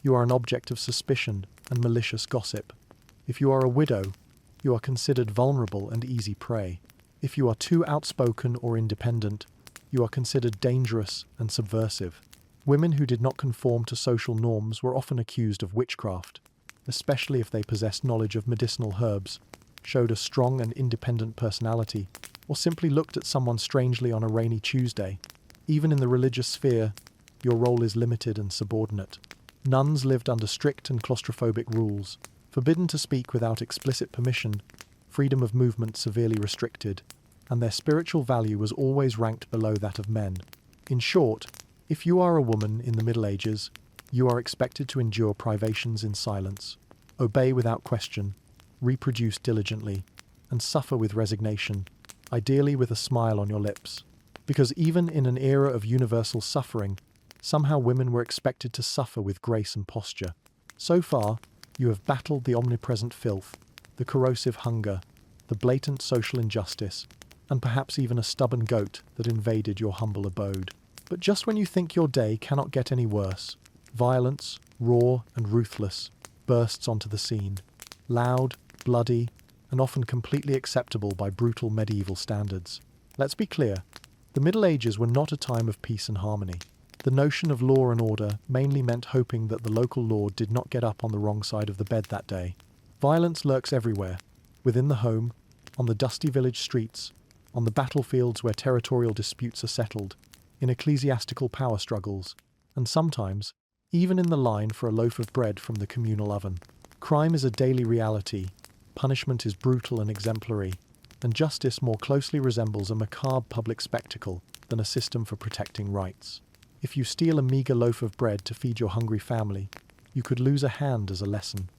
you are an object of suspicion and malicious gossip. If you are a widow, you are considered vulnerable and easy prey. If you are too outspoken or independent, you are considered dangerous and subversive. Women who did not conform to social norms were often accused of witchcraft, especially if they possessed knowledge of medicinal herbs, showed a strong and independent personality, or simply looked at someone strangely on a rainy Tuesday. Even in the religious sphere, your role is limited and subordinate. Nuns lived under strict and claustrophobic rules, forbidden to speak without explicit permission, freedom of movement severely restricted, and their spiritual value was always ranked below that of men. In short, if you are a woman in the Middle Ages, you are expected to endure privations in silence, obey without question, reproduce diligently, and suffer with resignation, ideally with a smile on your lips. Because even in an era of universal suffering, somehow women were expected to suffer with grace and posture. So far, you have battled the omnipresent filth, the corrosive hunger, the blatant social injustice, and perhaps even a stubborn goat that invaded your humble abode. But just when you think your day cannot get any worse, violence, raw and ruthless, bursts onto the scene. Loud, bloody, and often completely acceptable by brutal medieval standards. Let's be clear, the Middle Ages were not a time of peace and harmony. The notion of law and order mainly meant hoping that the local lord did not get up on the wrong side of the bed that day. Violence lurks everywhere, within the home, on the dusty village streets, on the battlefields where territorial disputes are settled, in ecclesiastical power struggles, and sometimes, even in the line for a loaf of bread from the communal oven. Crime is a daily reality, punishment is brutal and exemplary, and justice more closely resembles a macabre public spectacle than a system for protecting rights. If you steal a meager loaf of bread to feed your hungry family, you could lose a hand as a lesson.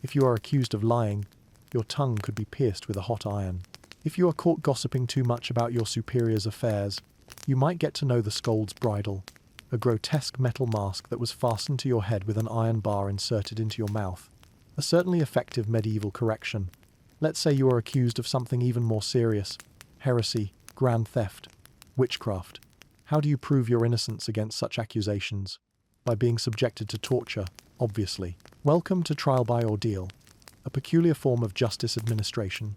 If you are accused of lying, your tongue could be pierced with a hot iron. If you are caught gossiping too much about your superior's affairs, you might get to know the scold's bridle, a grotesque metal mask that was fastened to your head with an iron bar inserted into your mouth. A certainly effective medieval correction. Let's say you are accused of something even more serious: heresy, grand theft, witchcraft. How do you prove your innocence against such accusations? By being subjected to torture, obviously. Welcome to trial by ordeal, a peculiar form of justice administration.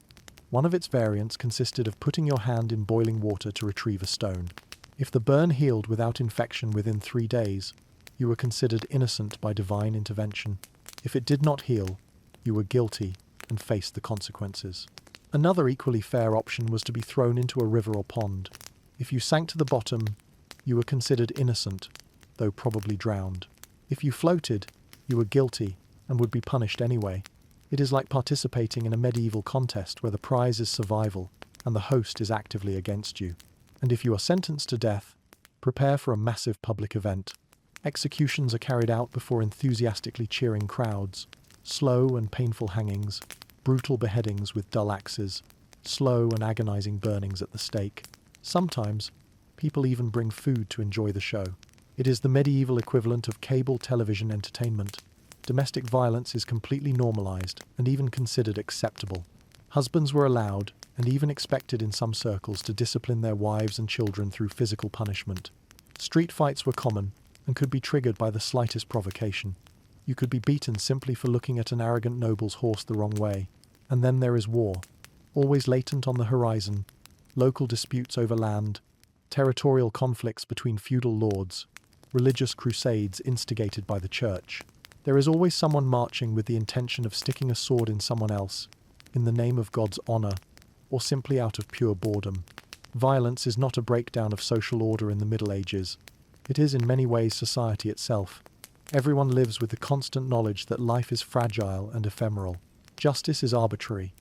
One of its variants consisted of putting your hand in boiling water to retrieve a stone. If the burn healed without infection within 3 days, you were considered innocent by divine intervention. If it did not heal, you were guilty and faced the consequences. Another equally fair option was to be thrown into a river or pond. If you sank to the bottom, you were considered innocent, though probably drowned. If you floated, you were guilty and would be punished anyway. It is like participating in a medieval contest where the prize is survival and the host is actively against you. And if you are sentenced to death, prepare for a massive public event. Executions are carried out before enthusiastically cheering crowds. Slow and painful hangings, brutal beheadings with dull axes, slow and agonizing burnings at the stake. Sometimes, people even bring food to enjoy the show. It is the medieval equivalent of cable television entertainment. Domestic violence is completely normalized and even considered acceptable. Husbands were allowed, and even expected in some circles, to discipline their wives and children through physical punishment. Street fights were common and could be triggered by the slightest provocation. You could be beaten simply for looking at an arrogant noble's horse the wrong way. And then there is war, always latent on the horizon, local disputes over land, territorial conflicts between feudal lords, religious crusades instigated by the church. There is always someone marching with the intention of sticking a sword in someone else, in the name of God's honor, or simply out of pure boredom. Violence is not a breakdown of social order in the Middle Ages. It is in many ways society itself. Everyone lives with the constant knowledge that life is fragile and ephemeral. Justice is arbitrary,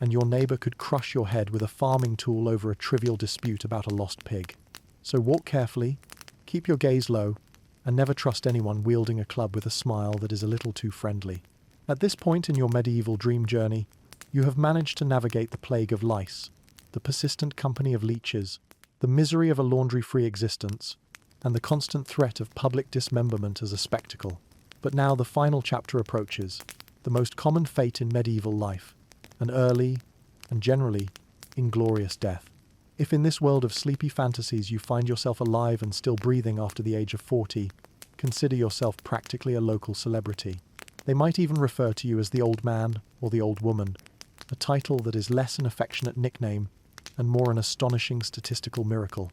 and your neighbor could crush your head with a farming tool over a trivial dispute about a lost pig. So walk carefully, keep your gaze low, and never trust anyone wielding a club with a smile that is a little too friendly. At this point in your medieval dream journey, you have managed to navigate the plague of lice, the persistent company of leeches, the misery of a laundry-free existence, and the constant threat of public dismemberment as a spectacle. But now the final chapter approaches, the most common fate in medieval life, an early, and generally, inglorious death. If in this world of sleepy fantasies you find yourself alive and still breathing after the age of 40, consider yourself practically a local celebrity. They might even refer to you as the old man or the old woman, a title that is less an affectionate nickname and more an astonishing statistical miracle.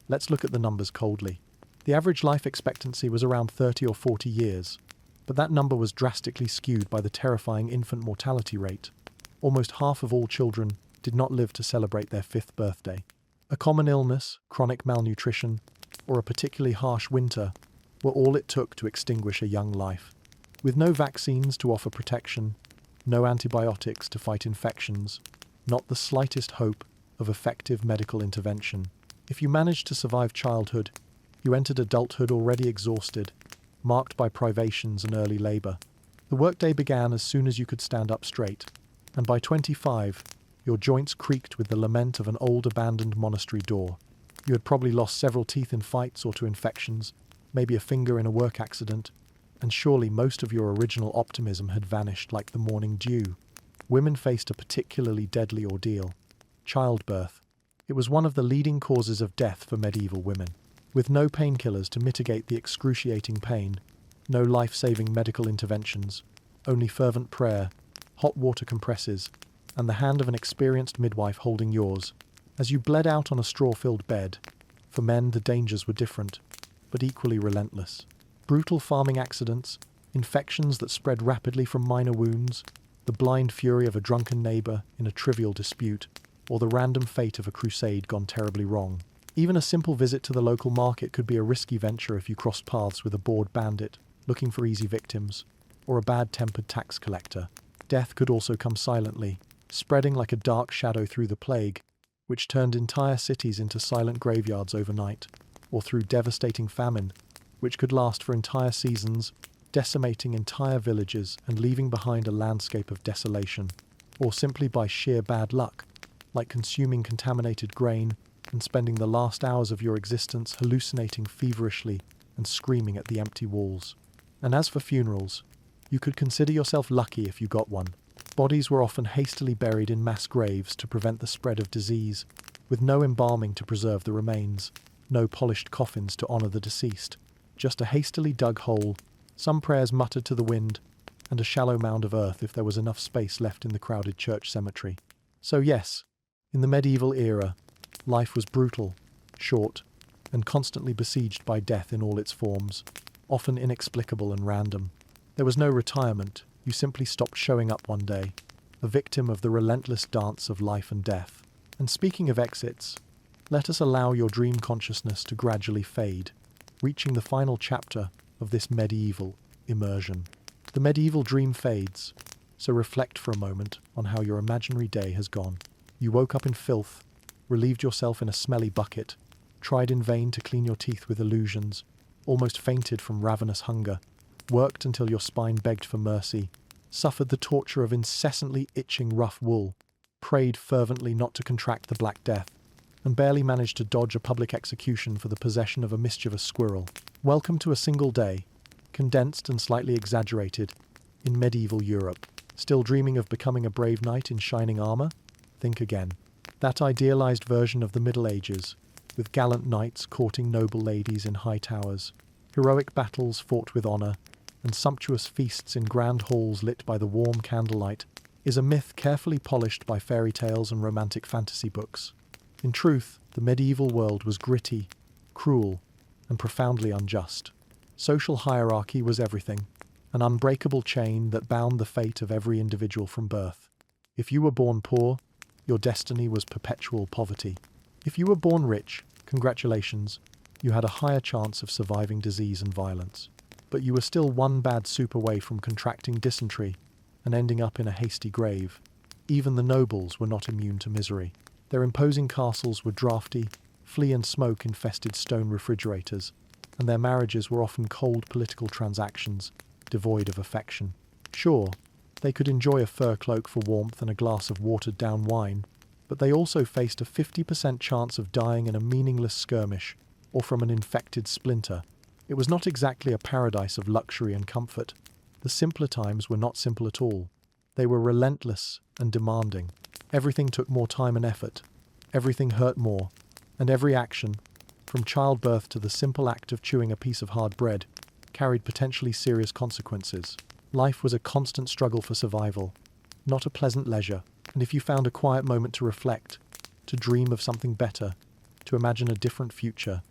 Let's look at the numbers coldly. The average life expectancy was around 30 or 40 years, but that number was drastically skewed by the terrifying infant mortality rate. Almost half of all children did not live to celebrate their 5th birthday. A common illness, chronic malnutrition, or a particularly harsh winter were all it took to extinguish a young life. With no vaccines to offer protection, no antibiotics to fight infections, not the slightest hope of effective medical intervention. If you managed to survive childhood, you entered adulthood already exhausted, marked by privations and early labor. The workday began as soon as you could stand up straight, and by 25, your joints creaked with the lament of an old abandoned monastery door. You had probably lost several teeth in fights or to infections, maybe a finger in a work accident, and surely most of your original optimism had vanished like the morning dew. Women faced a particularly deadly ordeal: childbirth. It was one of the leading causes of death for medieval women. With no painkillers to mitigate the excruciating pain, no life-saving medical interventions, only fervent prayer, hot water compresses, and the hand of an experienced midwife holding yours, as you bled out on a straw-filled bed. For men, the dangers were different, but equally relentless. Brutal farming accidents, infections that spread rapidly from minor wounds, the blind fury of a drunken neighbor in a trivial dispute, or the random fate of a crusade gone terribly wrong. Even a simple visit to the local market could be a risky venture if you crossed paths with a bored bandit looking for easy victims, or a bad-tempered tax collector. Death could also come silently, spreading like a dark shadow through the plague, which turned entire cities into silent graveyards overnight, or through devastating famine, which could last for entire seasons, decimating entire villages and leaving behind a landscape of desolation, or simply by sheer bad luck, like consuming contaminated grain and spending the last hours of your existence hallucinating feverishly and screaming at the empty walls. And as for funerals, you could consider yourself lucky if you got one. Bodies were often hastily buried in mass graves to prevent the spread of disease, with no embalming to preserve the remains, no polished coffins to honor the deceased, just a hastily dug hole, some prayers muttered to the wind, and a shallow mound of earth if there was enough space left in the crowded church cemetery. So yes, in the medieval era, life was brutal, short, and constantly besieged by death in all its forms, often inexplicable and random. There was no retirement. You simply stopped showing up one day, a victim of the relentless dance of life and death. And speaking of exits, let us allow your dream consciousness to gradually fade, reaching the final chapter of this medieval immersion. The medieval dream fades, so reflect for a moment on how your imaginary day has gone. You woke up in filth, relieved yourself in a smelly bucket, tried in vain to clean your teeth with illusions, almost fainted from ravenous hunger, worked until your spine begged for mercy, suffered the torture of incessantly itching rough wool, prayed fervently not to contract the Black Death, and barely managed to dodge a public execution for the possession of a mischievous squirrel. Welcome to a single day, condensed and slightly exaggerated, in medieval Europe. Still dreaming of becoming a brave knight in shining armor? Think again. That idealized version of the Middle Ages, with gallant knights courting noble ladies in high towers, heroic battles fought with honor, and sumptuous feasts in grand halls lit by the warm candlelight, is a myth carefully polished by fairy tales and romantic fantasy books. In truth, the medieval world was gritty, cruel, and profoundly unjust. Social hierarchy was everything. an unbreakable chain that bound the fate of every individual from birth. If you were born poor, your destiny was perpetual poverty. If you were born rich, congratulations, you had a higher chance of surviving disease and violence. But you were still one bad soup away from contracting dysentery and ending up in a hasty grave. Even the nobles were not immune to misery. Their imposing castles were draughty, flea and smoke-infested stone refrigerators, and their marriages were often cold political transactions, devoid of affection. Sure, they could enjoy a fur cloak for warmth and a glass of watered-down wine, but they also faced a 50% chance of dying in a meaningless skirmish or from an infected splinter. It was not exactly a paradise of luxury and comfort. The simpler times were not simple at all. They were relentless and demanding. Everything took more time and effort. Everything hurt more. And every action, from childbirth to the simple act of chewing a piece of hard bread, carried potentially serious consequences. Life was a constant struggle for survival, not a pleasant leisure. And if you found a quiet moment to reflect, to dream of something better, to imagine a different future,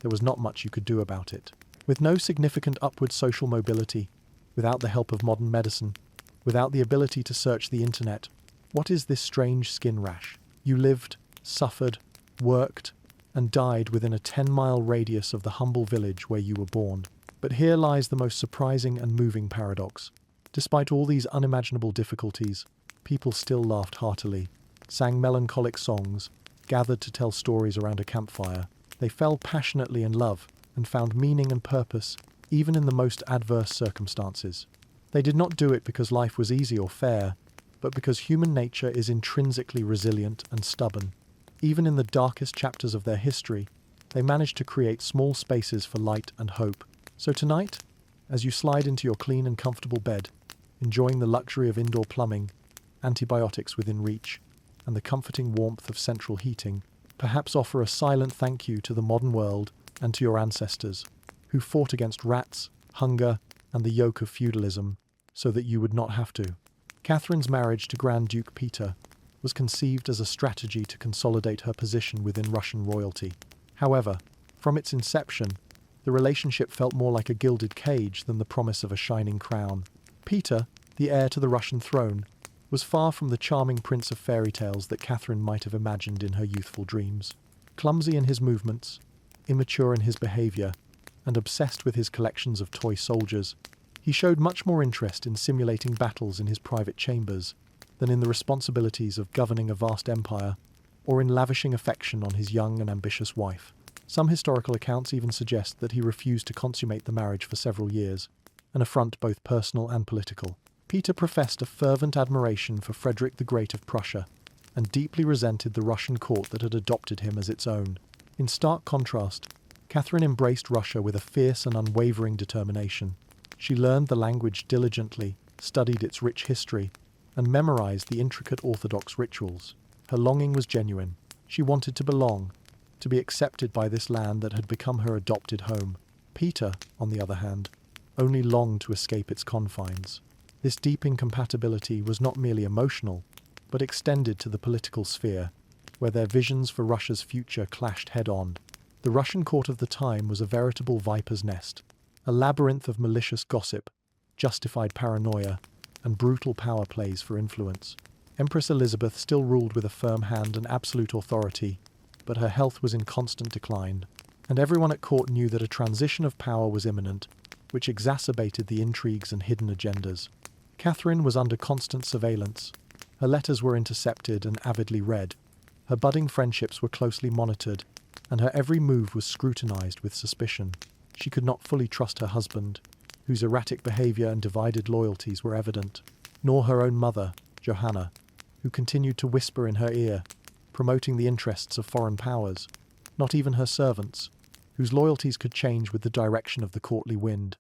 there was not much you could do about it. With no significant upward social mobility, without the help of modern medicine, without the ability to search the internet, what is this strange skin rash? You lived, suffered, worked, and died within a 10-mile radius of the humble village where you were born. But here lies the most surprising and moving paradox. Despite all these unimaginable difficulties, people still laughed heartily, sang melancholic songs, gathered to tell stories around a campfire. They fell passionately in love and found meaning and purpose, even in the most adverse circumstances. They did not do it because life was easy or fair, but because human nature is intrinsically resilient and stubborn. Even in the darkest chapters of their history, they managed to create small spaces for light and hope. So tonight, as you slide into your clean and comfortable bed, enjoying the luxury of indoor plumbing, antibiotics within reach, and the comforting warmth of central heating, perhaps offer a silent thank you to the modern world and to your ancestors, who fought against rats, hunger, and the yoke of feudalism, so that you would not have to. Catherine's marriage to Grand Duke Peter was conceived as a strategy to consolidate her position within Russian royalty. However, from its inception, the relationship felt more like a gilded cage than the promise of a shining crown. Peter, the heir to the Russian throne, was far from the charming prince of fairy tales that Catherine might have imagined in her youthful dreams. Clumsy in his movements, immature in his behavior, and obsessed with his collections of toy soldiers, he showed much more interest in simulating battles in his private chambers than in the responsibilities of governing a vast empire or in lavishing affection on his young and ambitious wife. Some historical accounts even suggest that he refused to consummate the marriage for several years, an affront both personal and political. Peter professed a fervent admiration for Frederick the Great of Prussia and deeply resented the Russian court that had adopted him as its own. In stark contrast, Catherine embraced Russia with a fierce and unwavering determination. She learned the language diligently, studied its rich history, and memorized the intricate Orthodox rituals. Her longing was genuine. She wanted to belong, to be accepted by this land that had become her adopted home. Peter, on the other hand, only longed to escape its confines. This deep incompatibility was not merely emotional, but extended to the political sphere, where their visions for Russia's future clashed head-on. The Russian court of the time was a veritable viper's nest, a labyrinth of malicious gossip, justified paranoia, and brutal power plays for influence. Empress Elizabeth still ruled with a firm hand and absolute authority, but her health was in constant decline, and everyone at court knew that a transition of power was imminent, which exacerbated the intrigues and hidden agendas. Catherine was under constant surveillance. Her letters were intercepted and avidly read. Her budding friendships were closely monitored, and her every move was scrutinized with suspicion. She could not fully trust her husband, whose erratic behavior and divided loyalties were evident, nor her own mother, Johanna, who continued to whisper in her ear, promoting the interests of foreign powers. Not even her servants, whose loyalties could change with the direction of the courtly wind.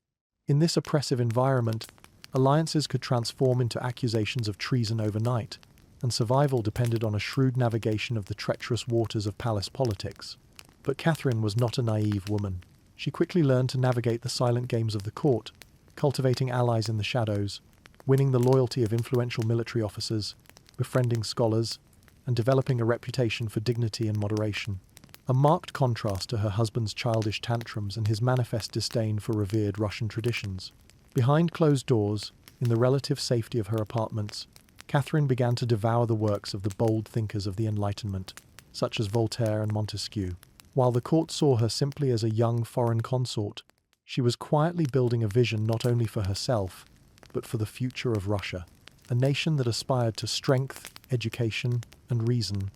In this oppressive environment, alliances could transform into accusations of treason overnight, and survival depended on a shrewd navigation of the treacherous waters of palace politics. But Catherine was not a naive woman. She quickly learned to navigate the silent games of the court, cultivating allies in the shadows, winning the loyalty of influential military officers, befriending scholars, and developing a reputation for dignity and moderation. A marked contrast to her husband's childish tantrums and his manifest disdain for revered Russian traditions. Behind closed doors, in the relative safety of her apartments, Catherine began to devour the works of the bold thinkers of the Enlightenment, such as Voltaire and Montesquieu. While the court saw her simply as a young foreign consort, she was quietly building a vision not only for herself, but for the future of Russia, a nation that aspired to strength, education, and reason.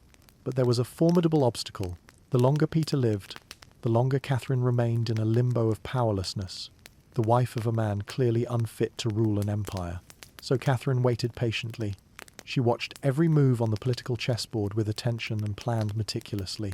But there was a formidable obstacle. The longer Peter lived, the longer Catherine remained in a limbo of powerlessness, the wife of a man clearly unfit to rule an empire. So Catherine waited patiently. She watched every move on the political chessboard with attention and planned meticulously.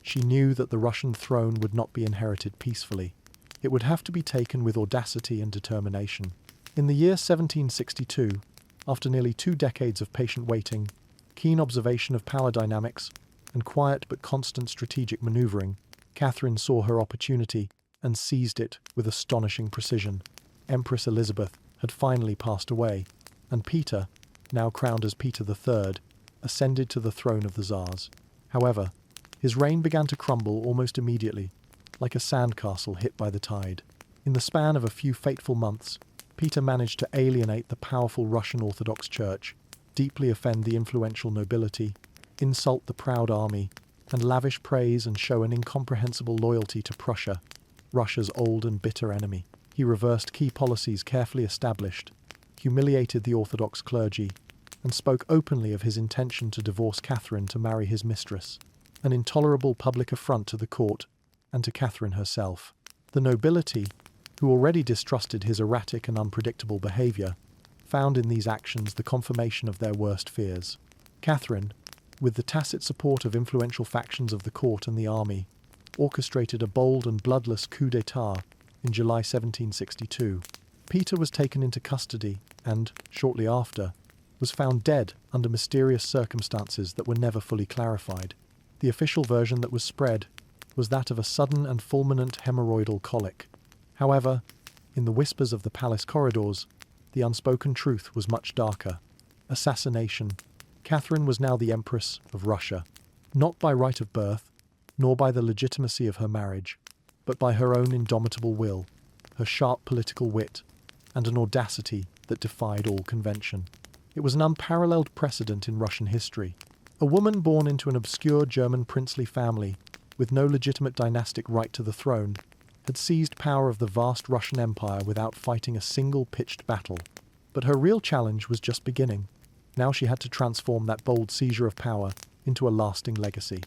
She knew that the Russian throne would not be inherited peacefully. It would have to be taken with audacity and determination. In the year 1762, after nearly 2 decades of patient waiting, keen observation of power dynamics, and quiet but constant strategic maneuvering, Catherine saw her opportunity and seized it with astonishing precision. Empress Elizabeth had finally passed away, and Peter, now crowned as Peter III, ascended to the throne of the Tsars. However, his reign began to crumble almost immediately, like a sandcastle hit by the tide. In the span of a few fateful months, Peter managed to alienate the powerful Russian Orthodox Church, deeply offend the influential nobility, insult the proud army, and lavish praise and show an incomprehensible loyalty to Prussia, Russia's old and bitter enemy. He reversed key policies carefully established, humiliated the Orthodox clergy, and spoke openly of his intention to divorce Catherine to marry his mistress, an intolerable public affront to the court and to Catherine herself. The nobility, who already distrusted his erratic and unpredictable behavior, found in these actions the confirmation of their worst fears. Catherine, with the tacit support of influential factions of the court and the army, orchestrated a bold and bloodless coup d'état in July 1762. Peter was taken into custody and, shortly after, was found dead under mysterious circumstances that were never fully clarified. The official version that was spread was that of a sudden and fulminant hemorrhoidal colic. However, in the whispers of the palace corridors, the unspoken truth was much darker. Assassination. Catherine was now the Empress of Russia, not by right of birth, nor by the legitimacy of her marriage, but by her own indomitable will, her sharp political wit, and an audacity that defied all convention. It was an unparalleled precedent in Russian history. A woman born into an obscure German princely family, with no legitimate dynastic right to the throne, had seized power of the vast Russian Empire without fighting a single pitched battle. But her real challenge was just beginning. Now she had to transform that bold seizure of power into a lasting legacy.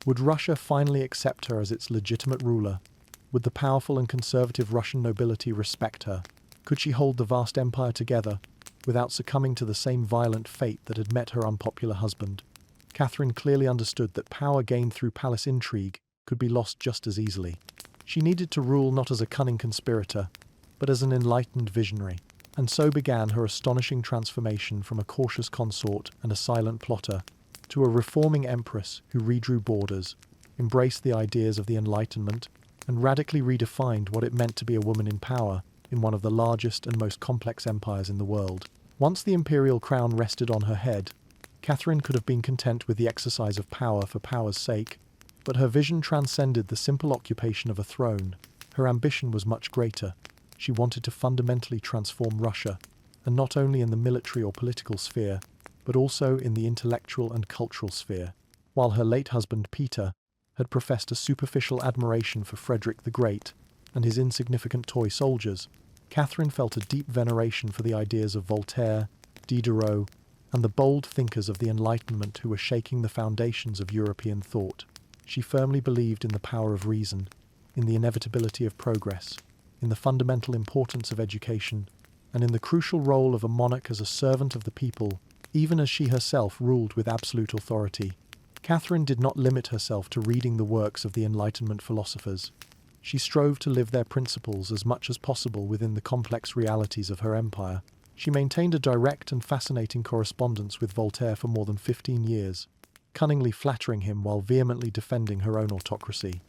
Would Russia finally accept her as its legitimate ruler? Would the powerful and conservative Russian nobility respect her? Could she hold the vast empire together without succumbing to the same violent fate that had met her unpopular husband? Catherine clearly understood that power gained through palace intrigue could be lost just as easily. She needed to rule not as a cunning conspirator, but as an enlightened visionary. And so began her astonishing transformation from a cautious consort and a silent plotter to a reforming empress who redrew borders, embraced the ideas of the Enlightenment, and radically redefined what it meant to be a woman in power in one of the largest and most complex empires in the world. Once the imperial crown rested on her head, Catherine could have been content with the exercise of power for power's sake, but her vision transcended the simple occupation of a throne. Her ambition was much greater. She wanted to fundamentally transform Russia, and not only in the military or political sphere, but also in the intellectual and cultural sphere. While her late husband Peter had professed a superficial admiration for Frederick the Great and his insignificant toy soldiers, Catherine felt a deep veneration for the ideas of Voltaire, Diderot, and the bold thinkers of the Enlightenment who were shaking the foundations of European thought. She firmly believed in the power of reason, in the inevitability of progress, in the fundamental importance of education, and in the crucial role of a monarch as a servant of the people, even as she herself ruled with absolute authority. Catherine did not limit herself to reading the works of the Enlightenment philosophers. She strove to live their principles as much as possible within the complex realities of her empire. She maintained a direct and fascinating correspondence with Voltaire for more than 15 years, cunningly flattering him while vehemently defending her own autocracy.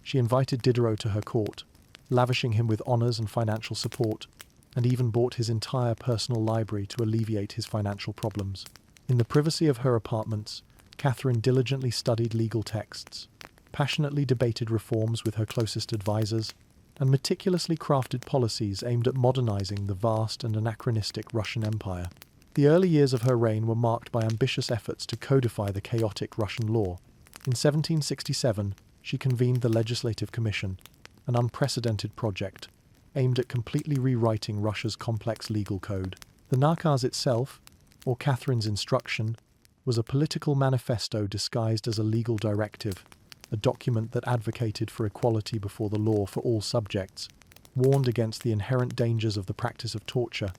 She invited Diderot to her court, lavishing him with honors and financial support, and even bought his entire personal library to alleviate his financial problems. In the privacy of her apartments, Catherine diligently studied legal texts, passionately debated reforms with her closest advisors, and meticulously crafted policies aimed at modernizing the vast and anachronistic Russian Empire. The early years of her reign were marked by ambitious efforts to codify the chaotic Russian law. In 1767, she convened the Legislative Commission, an unprecedented project aimed at completely rewriting Russia's complex legal code. The Nakaz itself, or Catherine's instruction, was a political manifesto disguised as a legal directive, a document that advocated for equality before the law for all subjects, warned against the inherent dangers of the practice of torture,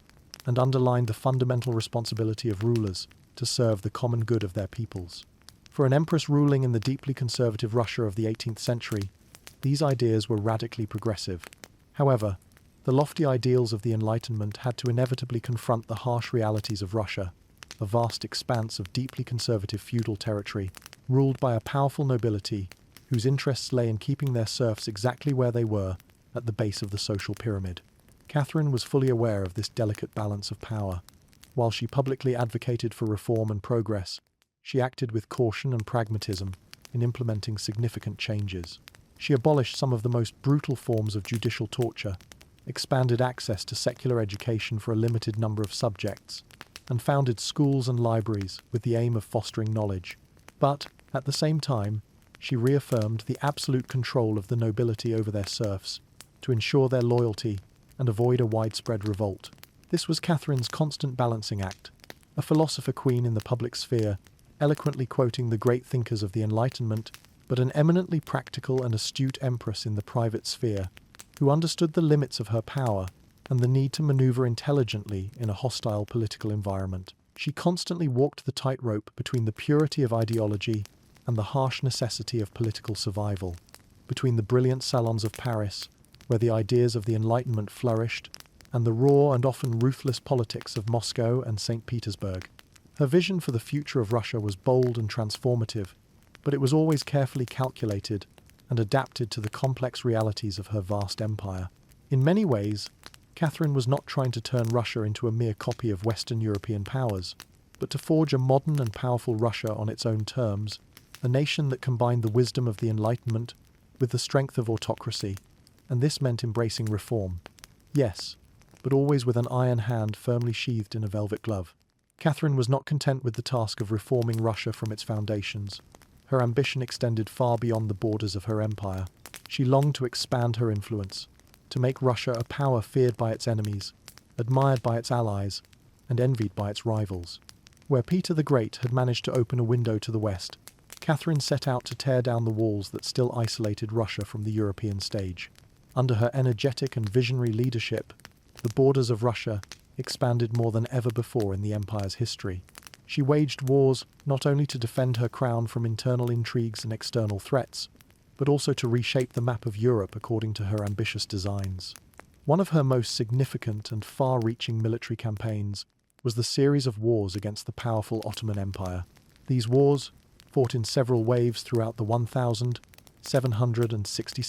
and underlined the fundamental responsibility of rulers to serve the common good of their peoples. For an empress ruling in the deeply conservative Russia of the 18th century, these ideas were radically progressive. However, the lofty ideals of the Enlightenment had to inevitably confront the harsh realities of Russia, a vast expanse of deeply conservative feudal territory, ruled by a powerful nobility whose interests lay in keeping their serfs exactly where they were, at the base of the social pyramid. Catherine was fully aware of this delicate balance of power. While she publicly advocated for reform and progress, she acted with caution and pragmatism in implementing significant changes. She abolished some of the most brutal forms of judicial torture, expanded access to secular education for a limited number of subjects, and founded schools and libraries with the aim of fostering knowledge. But, at the same time, she reaffirmed the absolute control of the nobility over their serfs to ensure their loyalty and avoid a widespread revolt. This was Catherine's constant balancing act, a philosopher queen in the public sphere, eloquently quoting the great thinkers of the Enlightenment, but an eminently practical and astute empress in the private sphere, who understood the limits of her power and the need to maneuver intelligently in a hostile political environment. She constantly walked the tightrope between the purity of ideology and the harsh necessity of political survival, between the brilliant salons of Paris, where the ideas of the Enlightenment flourished, and the raw and often ruthless politics of Moscow and St. Petersburg. Her vision for the future of Russia was bold and transformative, but it was always carefully calculated and adapted to the complex realities of her vast empire. In many ways, Catherine was not trying to turn Russia into a mere copy of Western European powers, but to forge a modern and powerful Russia on its own terms, a nation that combined the wisdom of the Enlightenment with the strength of autocracy, and this meant embracing reform. Yes, but always with an iron hand firmly sheathed in a velvet glove. Catherine was not content with the task of reforming Russia from its foundations. Her ambition extended far beyond the borders of her empire. She longed to expand her influence, to make Russia a power feared by its enemies, admired by its allies, and envied by its rivals. Where Peter the Great had managed to open a window to the west, Catherine set out to tear down the walls that still isolated Russia from the European stage. Under her energetic and visionary leadership, the borders of Russia expanded more than ever before in the empire's history. She waged wars not only to defend her crown from internal intrigues and external threats, but also to reshape the map of Europe according to her ambitious designs. One of her most significant and far-reaching military campaigns was the series of wars against the powerful Ottoman Empire. These wars, fought in several waves throughout the 1,760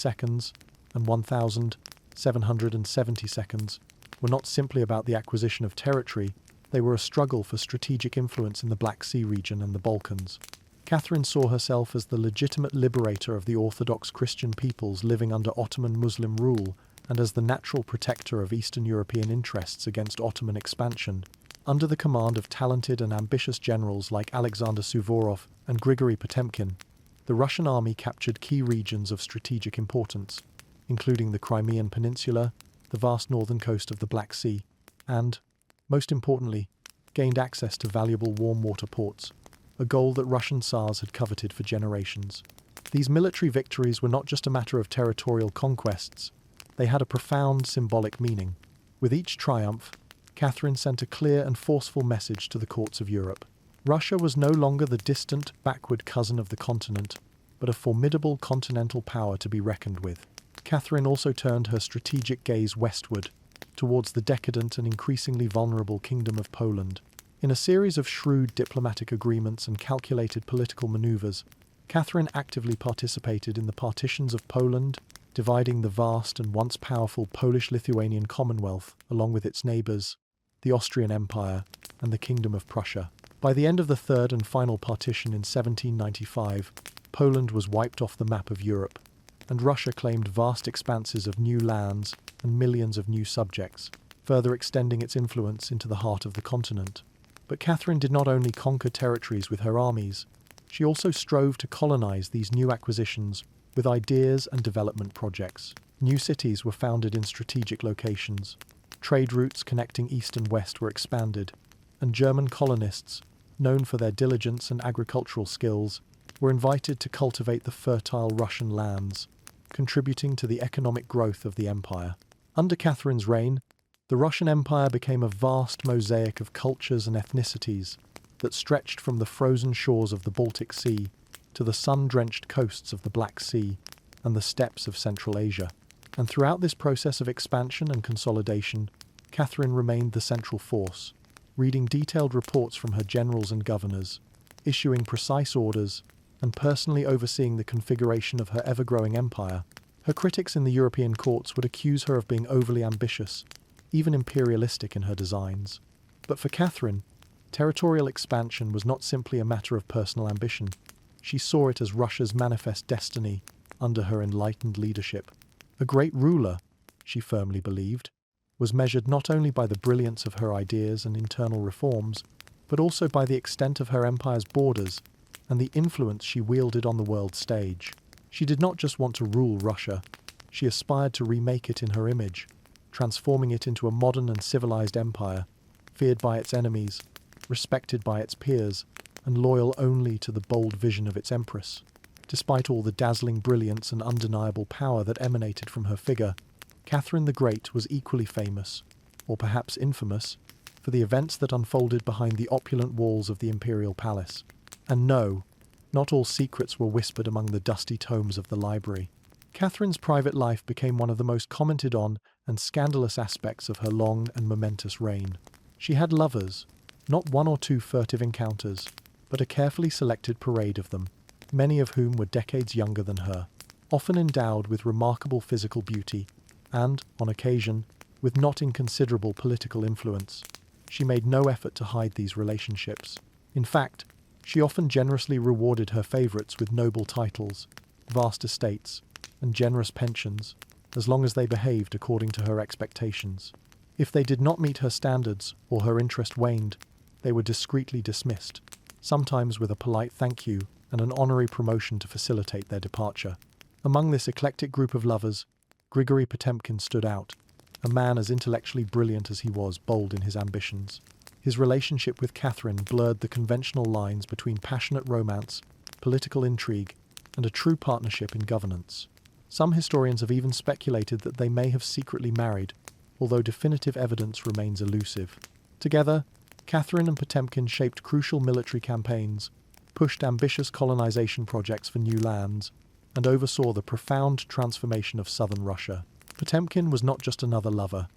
and 1,770, were not simply about the acquisition of territory, they were a struggle for strategic influence in the Black Sea region and the Balkans. Catherine saw herself as the legitimate liberator of the Orthodox Christian peoples living under Ottoman Muslim rule and as the natural protector of Eastern European interests against Ottoman expansion. Under the command of talented and ambitious generals like Alexander Suvorov and Grigory Potemkin, the Russian army captured key regions of strategic importance, including the Crimean Peninsula, the vast northern coast of the Black Sea, and, most importantly, gained access to valuable warm water ports, a goal that Russian Tsars had coveted for generations. These military victories were not just a matter of territorial conquests, they had a profound symbolic meaning. With each triumph, Catherine sent a clear and forceful message to the courts of Europe. Russia was no longer the distant, backward cousin of the continent, but a formidable continental power to be reckoned with. Catherine also turned her strategic gaze westward, towards the decadent and increasingly vulnerable Kingdom of Poland. In a series of shrewd diplomatic agreements and calculated political maneuvers, Catherine actively participated in the partitions of Poland, dividing the vast and once powerful Polish-Lithuanian Commonwealth along with its neighbours, the Austrian Empire and the Kingdom of Prussia. By the end of the third and final partition in 1795, Poland was wiped off the map of Europe, and Russia claimed vast expanses of new lands and millions of new subjects, further extending its influence into the heart of the continent. But Catherine did not only conquer territories with her armies, she also strove to colonize these new acquisitions with ideas and development projects. New cities were founded in strategic locations, trade routes connecting east and west were expanded, and German colonists, known for their diligence and agricultural skills, were invited to cultivate the fertile Russian lands, contributing to the economic growth of the empire. Under Catherine's reign, the Russian Empire became a vast mosaic of cultures and ethnicities that stretched from the frozen shores of the Baltic Sea to the sun-drenched coasts of the Black Sea and the steppes of Central Asia. And throughout this process of expansion and consolidation, Catherine remained the central force, reading detailed reports from her generals and governors, issuing precise orders, and personally overseeing the configuration of her ever-growing empire. Her critics in the European courts would accuse her of being overly ambitious, even imperialistic in her designs. But for Catherine, territorial expansion was not simply a matter of personal ambition. She saw it as Russia's manifest destiny under her enlightened leadership. A great ruler, she firmly believed, was measured not only by the brilliance of her ideas and internal reforms, but also by the extent of her empire's borders and the influence she wielded on the world stage. She did not just want to rule Russia, she aspired to remake it in her image, transforming it into a modern and civilized empire, feared by its enemies, respected by its peers, and loyal only to the bold vision of its empress. Despite all the dazzling brilliance and undeniable power that emanated from her figure, Catherine the Great was equally famous, or perhaps infamous, for the events that unfolded behind the opulent walls of the imperial palace. And no, not all secrets were whispered among the dusty tomes of the library. Catherine's private life became one of the most commented on and scandalous aspects of her long and momentous reign. She had lovers, not one or two furtive encounters, but a carefully selected parade of them, many of whom were decades younger than her, often endowed with remarkable physical beauty, and, on occasion, with not inconsiderable political influence. She made no effort to hide these relationships. In fact, she often generously rewarded her favourites with noble titles, vast estates, and generous pensions, as long as they behaved according to her expectations. If they did not meet her standards or her interest waned, they were discreetly dismissed, sometimes with a polite thank you and an honorary promotion to facilitate their departure. Among this eclectic group of lovers, Grigory Potemkin stood out, a man as intellectually brilliant as he was bold in his ambitions. His relationship with Catherine blurred the conventional lines between passionate romance, political intrigue, and a true partnership in governance. Some historians have even speculated that they may have secretly married, although definitive evidence remains elusive. Together, Catherine and Potemkin shaped crucial military campaigns, pushed ambitious colonization projects for new lands, and oversaw the profound transformation of southern Russia. Potemkin was not just another lover.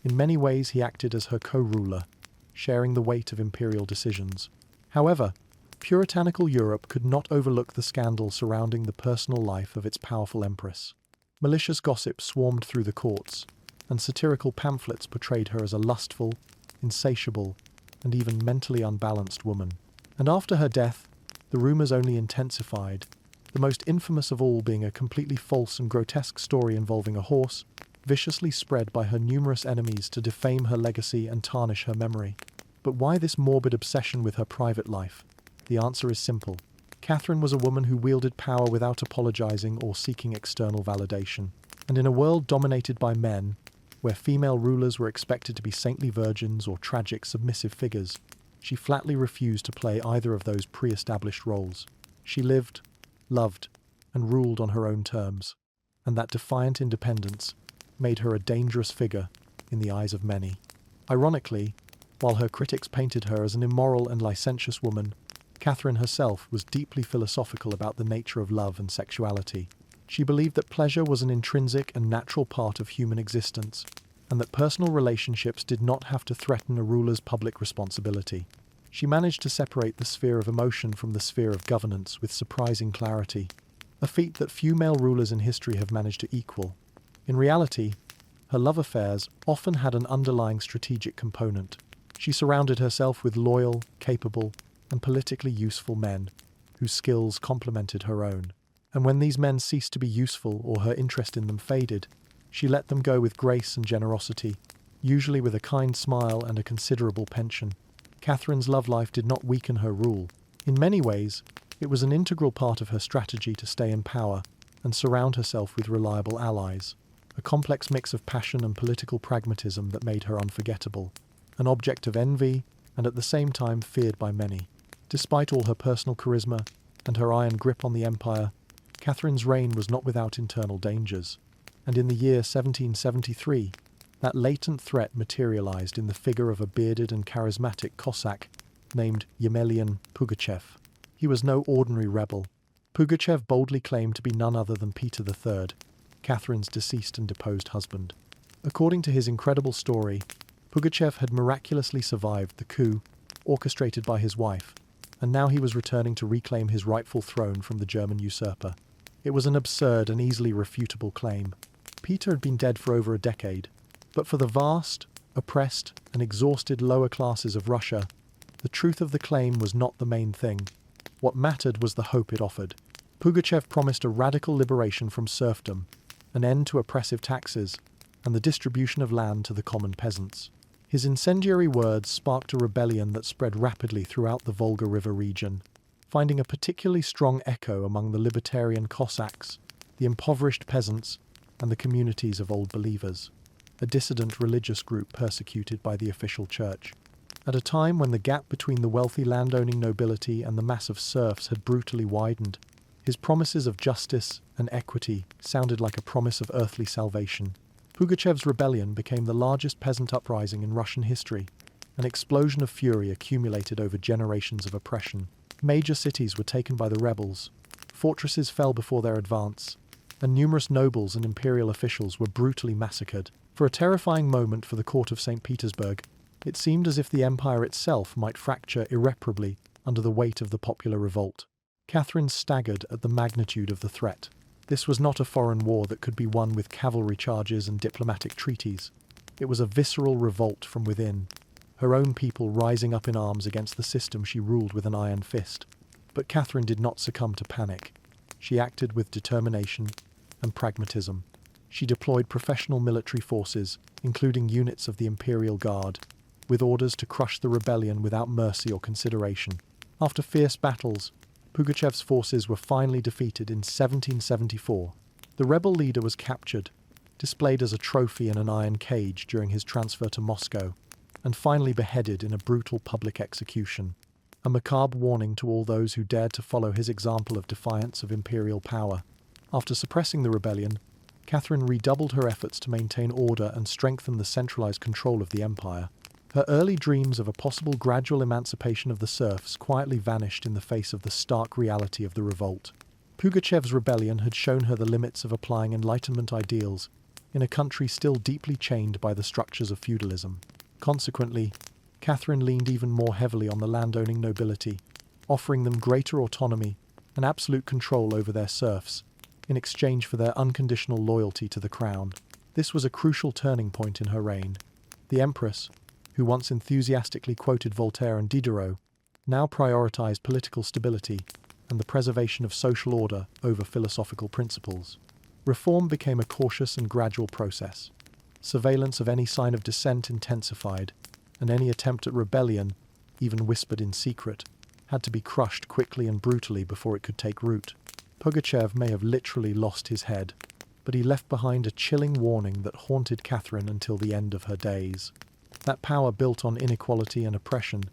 In many ways he acted as her co-ruler, sharing the weight of imperial decisions. However, puritanical Europe could not overlook the scandal surrounding the personal life of its powerful empress. Malicious gossip swarmed through the courts, and satirical pamphlets portrayed her as a lustful, insatiable, and even mentally unbalanced woman. And after her death, the rumours only intensified, the most infamous of all being a completely false and grotesque story involving a horse, viciously spread by her numerous enemies to defame her legacy and tarnish her memory. But why this morbid obsession with her private life? The answer is simple. Catherine was a woman who wielded power without apologizing or seeking external validation. And in a world dominated by men, where female rulers were expected to be saintly virgins or tragic submissive figures, she flatly refused to play either of those pre-established roles. She lived, loved, and ruled on her own terms, and that defiant independence made her a dangerous figure in the eyes of many. Ironically, while her critics painted her as an immoral and licentious woman, Catherine herself was deeply philosophical about the nature of love and sexuality. She believed that pleasure was an intrinsic and natural part of human existence, and that personal relationships did not have to threaten a ruler's public responsibility. She managed to separate the sphere of emotion from the sphere of governance with surprising clarity, a feat that few male rulers in history have managed to equal. In reality, her love affairs often had an underlying strategic component. She surrounded herself with loyal, capable, and politically useful men, whose skills complemented her own. And when these men ceased to be useful or her interest in them faded, she let them go with grace and generosity, usually with a kind smile and a considerable pension. Catherine's love life did not weaken her rule. In many ways, it was an integral part of her strategy to stay in power and surround herself with reliable allies, a complex mix of passion and political pragmatism that made her unforgettable, an object of envy and at the same time feared by many. Despite all her personal charisma and her iron grip on the empire, Catherine's reign was not without internal dangers, and in the year 1773, that latent threat materialized in the figure of a bearded and charismatic Cossack named Yemelyan Pugachev. He was no ordinary rebel. Pugachev boldly claimed to be none other than Peter III, Catherine's deceased and deposed husband. According to his incredible story, Pugachev had miraculously survived the coup orchestrated by his wife, and now he was returning to reclaim his rightful throne from the German usurper. It was an absurd and easily refutable claim. Peter had been dead for over a decade, but for the vast, oppressed, and exhausted lower classes of Russia, the truth of the claim was not the main thing. What mattered was the hope it offered. Pugachev promised a radical liberation from serfdom, an end to oppressive taxes, and the distribution of land to the common peasants. His incendiary words sparked a rebellion that spread rapidly throughout the Volga River region, finding a particularly strong echo among the libertarian Cossacks, the impoverished peasants, and the communities of Old Believers, a dissident religious group persecuted by the official church. At a time when the gap between the wealthy landowning nobility and the mass of serfs had brutally widened, his promises of justice and equity sounded like a promise of earthly salvation. Pugachev's rebellion became the largest peasant uprising in Russian history. An explosion of fury accumulated over generations of oppression. Major cities were taken by the rebels, fortresses fell before their advance, and numerous nobles and imperial officials were brutally massacred. For a terrifying moment for the court of St. Petersburg, it seemed as if the empire itself might fracture irreparably under the weight of the popular revolt. Catherine staggered at the magnitude of the threat. This was not a foreign war that could be won with cavalry charges and diplomatic treaties. It was a visceral revolt from within, her own people rising up in arms against the system she ruled with an iron fist. But Catherine did not succumb to panic. She acted with determination and pragmatism. She deployed professional military forces, including units of the Imperial Guard, with orders to crush the rebellion without mercy or consideration. After fierce battles, Pugachev's forces were finally defeated in 1774. The rebel leader was captured, displayed as a trophy in an iron cage during his transfer to Moscow, and finally beheaded in a brutal public execution, a macabre warning to all those who dared to follow his example of defiance of imperial power. After suppressing the rebellion, Catherine redoubled her efforts to maintain order and strengthen the centralized control of the empire. Her early dreams of a possible gradual emancipation of the serfs quietly vanished in the face of the stark reality of the revolt. Pugachev's rebellion had shown her the limits of applying Enlightenment ideals in a country still deeply chained by the structures of feudalism. Consequently, Catherine leaned even more heavily on the landowning nobility, offering them greater autonomy and absolute control over their serfs, in exchange for their unconditional loyalty to the crown. This was a crucial turning point in her reign. The Empress, who once enthusiastically quoted Voltaire and Diderot, now prioritized political stability and the preservation of social order over philosophical principles. Reform became a cautious and gradual process. Surveillance of any sign of dissent intensified, and any attempt at rebellion, even whispered in secret, had to be crushed quickly and brutally before it could take root. Pugachev may have literally lost his head, but he left behind a chilling warning that haunted Catherine until the end of her days. That power built on inequality and oppression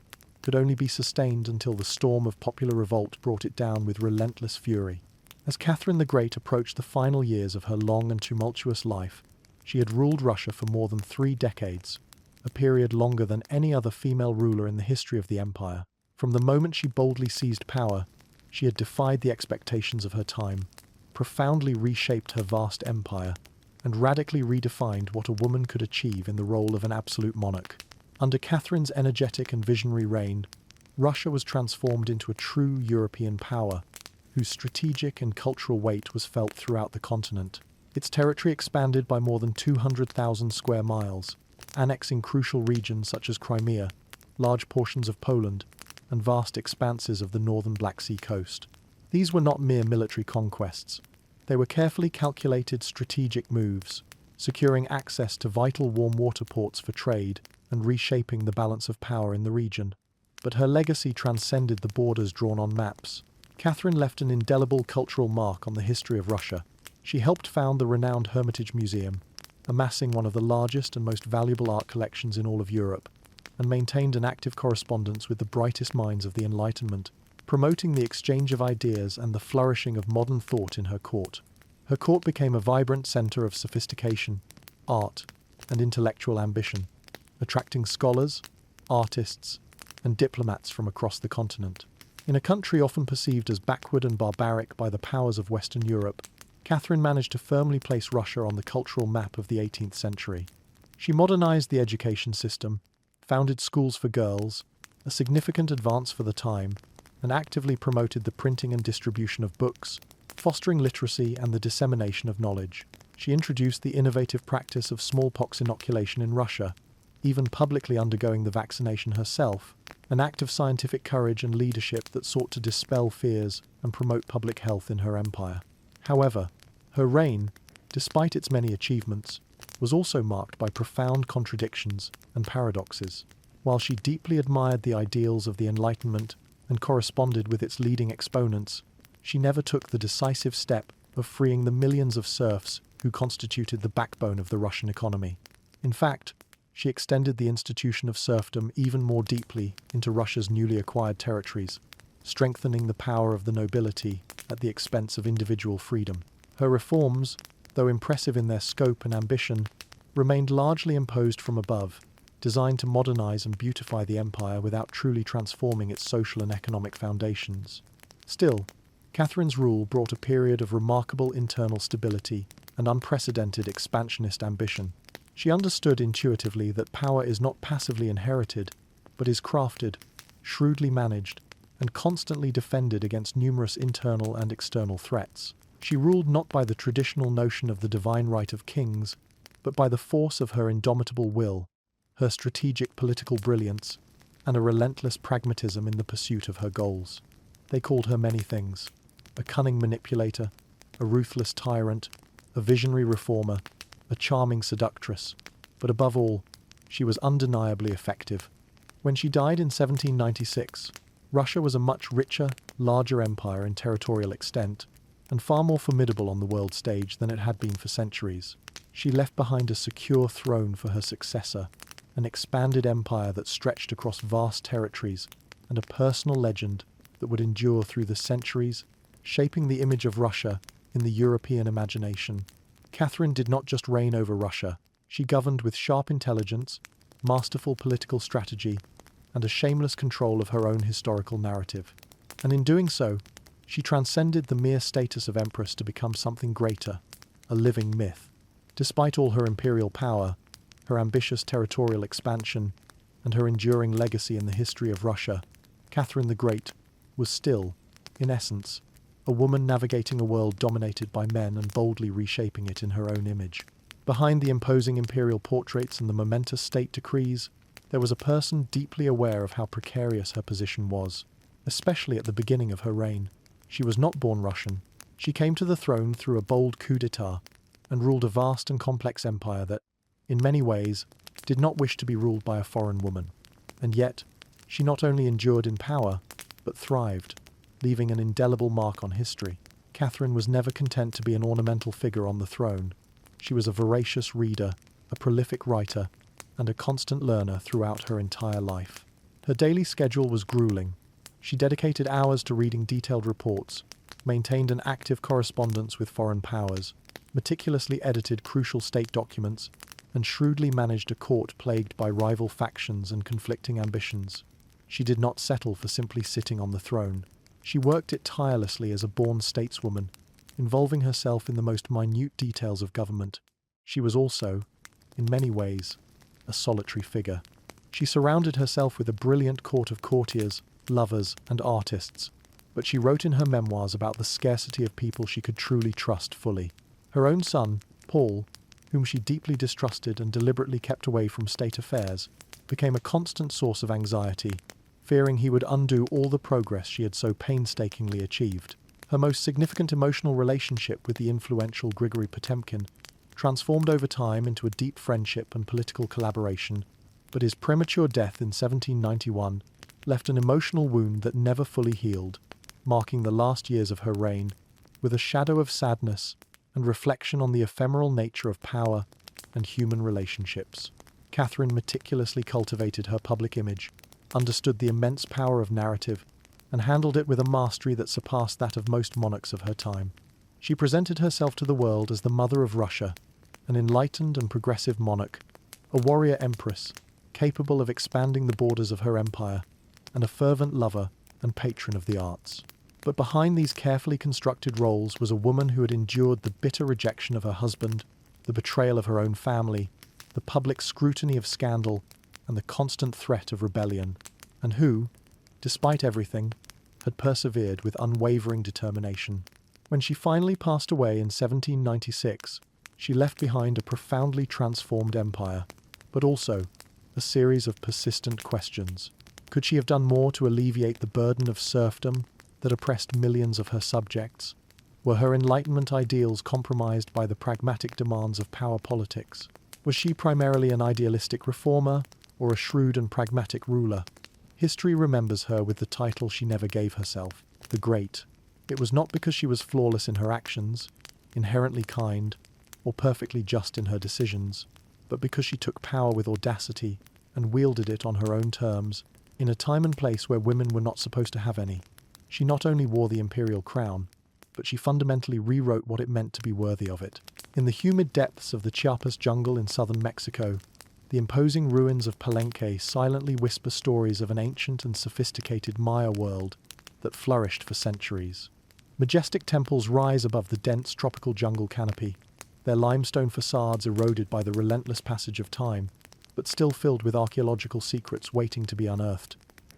could only be sustained until the storm of popular revolt brought it down with relentless fury. As Catherine the Great approached the final years of her long and tumultuous life, she had ruled Russia for more than 3 decades, a period longer than any other female ruler in the history of the empire. From the moment she boldly seized power, she had defied the expectations of her time, profoundly reshaped her vast empire, and radically redefined what a woman could achieve in the role of an absolute monarch. Under Catherine's energetic and visionary reign, Russia was transformed into a true European power, whose strategic and cultural weight was felt throughout the continent. Its territory expanded by more than 200,000 square miles, annexing crucial regions such as Crimea, large portions of Poland, and vast expanses of the northern Black Sea coast. These were not mere military conquests. They were carefully calculated strategic moves, securing access to vital warm water ports for trade and reshaping the balance of power in the region. But her legacy transcended the borders drawn on maps. Catherine left an indelible cultural mark on the history of Russia. She helped found the renowned Hermitage Museum, amassing one of the largest and most valuable art collections in all of Europe, and maintained an active correspondence with the brightest minds of the Enlightenment, promoting the exchange of ideas and the flourishing of modern thought in her court. Her court became a vibrant center of sophistication, art, and intellectual ambition, attracting scholars, artists, and diplomats from across the continent. In a country often perceived as backward and barbaric by the powers of Western Europe, Catherine managed to firmly place Russia on the cultural map of the 18th century. She modernized the education system, founded schools for girls, a significant advance for the time, and actively promoted the printing and distribution of books, fostering literacy and the dissemination of knowledge. She introduced the innovative practice of smallpox inoculation in Russia, even publicly undergoing the vaccination herself, an act of scientific courage and leadership that sought to dispel fears and promote public health in her empire. However, her reign, despite its many achievements, was also marked by profound contradictions and paradoxes. While she deeply admired the ideals of the Enlightenment and corresponded with its leading exponents, she never took the decisive step of freeing the millions of serfs who constituted the backbone of the Russian economy. In fact, she extended the institution of serfdom even more deeply into Russia's newly acquired territories, strengthening the power of the nobility at the expense of individual freedom. Her reforms, though impressive in their scope and ambition, remained largely imposed from above, designed to modernize and beautify the empire without truly transforming its social and economic foundations. Still, Catherine's rule brought a period of remarkable internal stability and unprecedented expansionist ambition. She understood intuitively that power is not passively inherited, but is crafted, shrewdly managed, and constantly defended against numerous internal and external threats. She ruled not by the traditional notion of the divine right of kings, but by the force of her indomitable will, her strategic political brilliance, and a relentless pragmatism in the pursuit of her goals. They called her many things: a cunning manipulator, a ruthless tyrant, a visionary reformer, a charming seductress, but above all, she was undeniably effective. When she died in 1796, Russia was a much richer, larger empire in territorial extent, and far more formidable on the world stage than it had been for centuries. She left behind a secure throne for her successor, an expanded empire that stretched across vast territories, and a personal legend that would endure through the centuries, shaping the image of Russia in the European imagination. Catherine did not just reign over Russia, she governed with sharp intelligence, masterful political strategy, and a shameless control of her own historical narrative. And in doing so, she transcended the mere status of empress to become something greater, a living myth. Despite all her imperial power, her ambitious territorial expansion, and her enduring legacy in the history of Russia, Catherine the Great was still, in essence, a woman navigating a world dominated by men and boldly reshaping it in her own image. Behind the imposing imperial portraits and the momentous state decrees, there was a person deeply aware of how precarious her position was, especially at the beginning of her reign. She was not born Russian. She came to the throne through a bold coup d'etat and ruled a vast and complex empire that, in many ways, did not wish to be ruled by a foreign woman. And yet, she not only endured in power, but thrived, leaving an indelible mark on history. Catherine was never content to be an ornamental figure on the throne. She was a voracious reader, a prolific writer, and a constant learner throughout her entire life. Her daily schedule was grueling. She dedicated hours to reading detailed reports, maintained an active correspondence with foreign powers, meticulously edited crucial state documents, and shrewdly managed a court plagued by rival factions and conflicting ambitions. She did not settle for simply sitting on the throne. She worked it tirelessly as a born stateswoman, involving herself in the most minute details of government. She was also, in many ways, a solitary figure. She surrounded herself with a brilliant court of courtiers, lovers, and artists, but she wrote in her memoirs about the scarcity of people she could truly trust fully. Her own son, Paul, whom she deeply distrusted and deliberately kept away from state affairs, became a constant source of anxiety, fearing he would undo all the progress she had so painstakingly achieved. Her most significant emotional relationship with the influential Grigory Potemkin transformed over time into a deep friendship and political collaboration, but his premature death in 1791 left an emotional wound that never fully healed, marking the last years of her reign with a shadow of sadness and reflection on the ephemeral nature of power and human relationships. Catherine meticulously cultivated her public image, understood the immense power of narrative, and handled it with a mastery that surpassed that of most monarchs of her time. She presented herself to the world as the mother of Russia, an enlightened and progressive monarch, a warrior empress, capable of expanding the borders of her empire, and a fervent lover and patron of the arts. But behind these carefully constructed roles was a woman who had endured the bitter rejection of her husband, the betrayal of her own family, the public scrutiny of scandal, and the constant threat of rebellion, and who, despite everything, had persevered with unwavering determination. When she finally passed away in 1796, she left behind a profoundly transformed empire, but also a series of persistent questions. Could she have done more to alleviate the burden of serfdom that oppressed millions of her subjects? Were her Enlightenment ideals compromised by the pragmatic demands of power politics? Was she primarily an idealistic reformer or a shrewd and pragmatic ruler? History remembers her with the title she never gave herself, the Great. It was not because she was flawless in her actions, inherently kind, or perfectly just in her decisions, but because she took power with audacity and wielded it on her own terms, in a time and place where women were not supposed to have any. She not only wore the imperial crown, but she fundamentally rewrote what it meant to be worthy of it. In the humid depths of the Chiapas jungle in southern Mexico, the imposing ruins of Palenque silently whisper stories of an ancient and sophisticated Maya world that flourished for centuries. Majestic temples rise above the dense tropical jungle canopy, their limestone facades eroded by the relentless passage of time, but still filled with archaeological secrets waiting to be unearthed.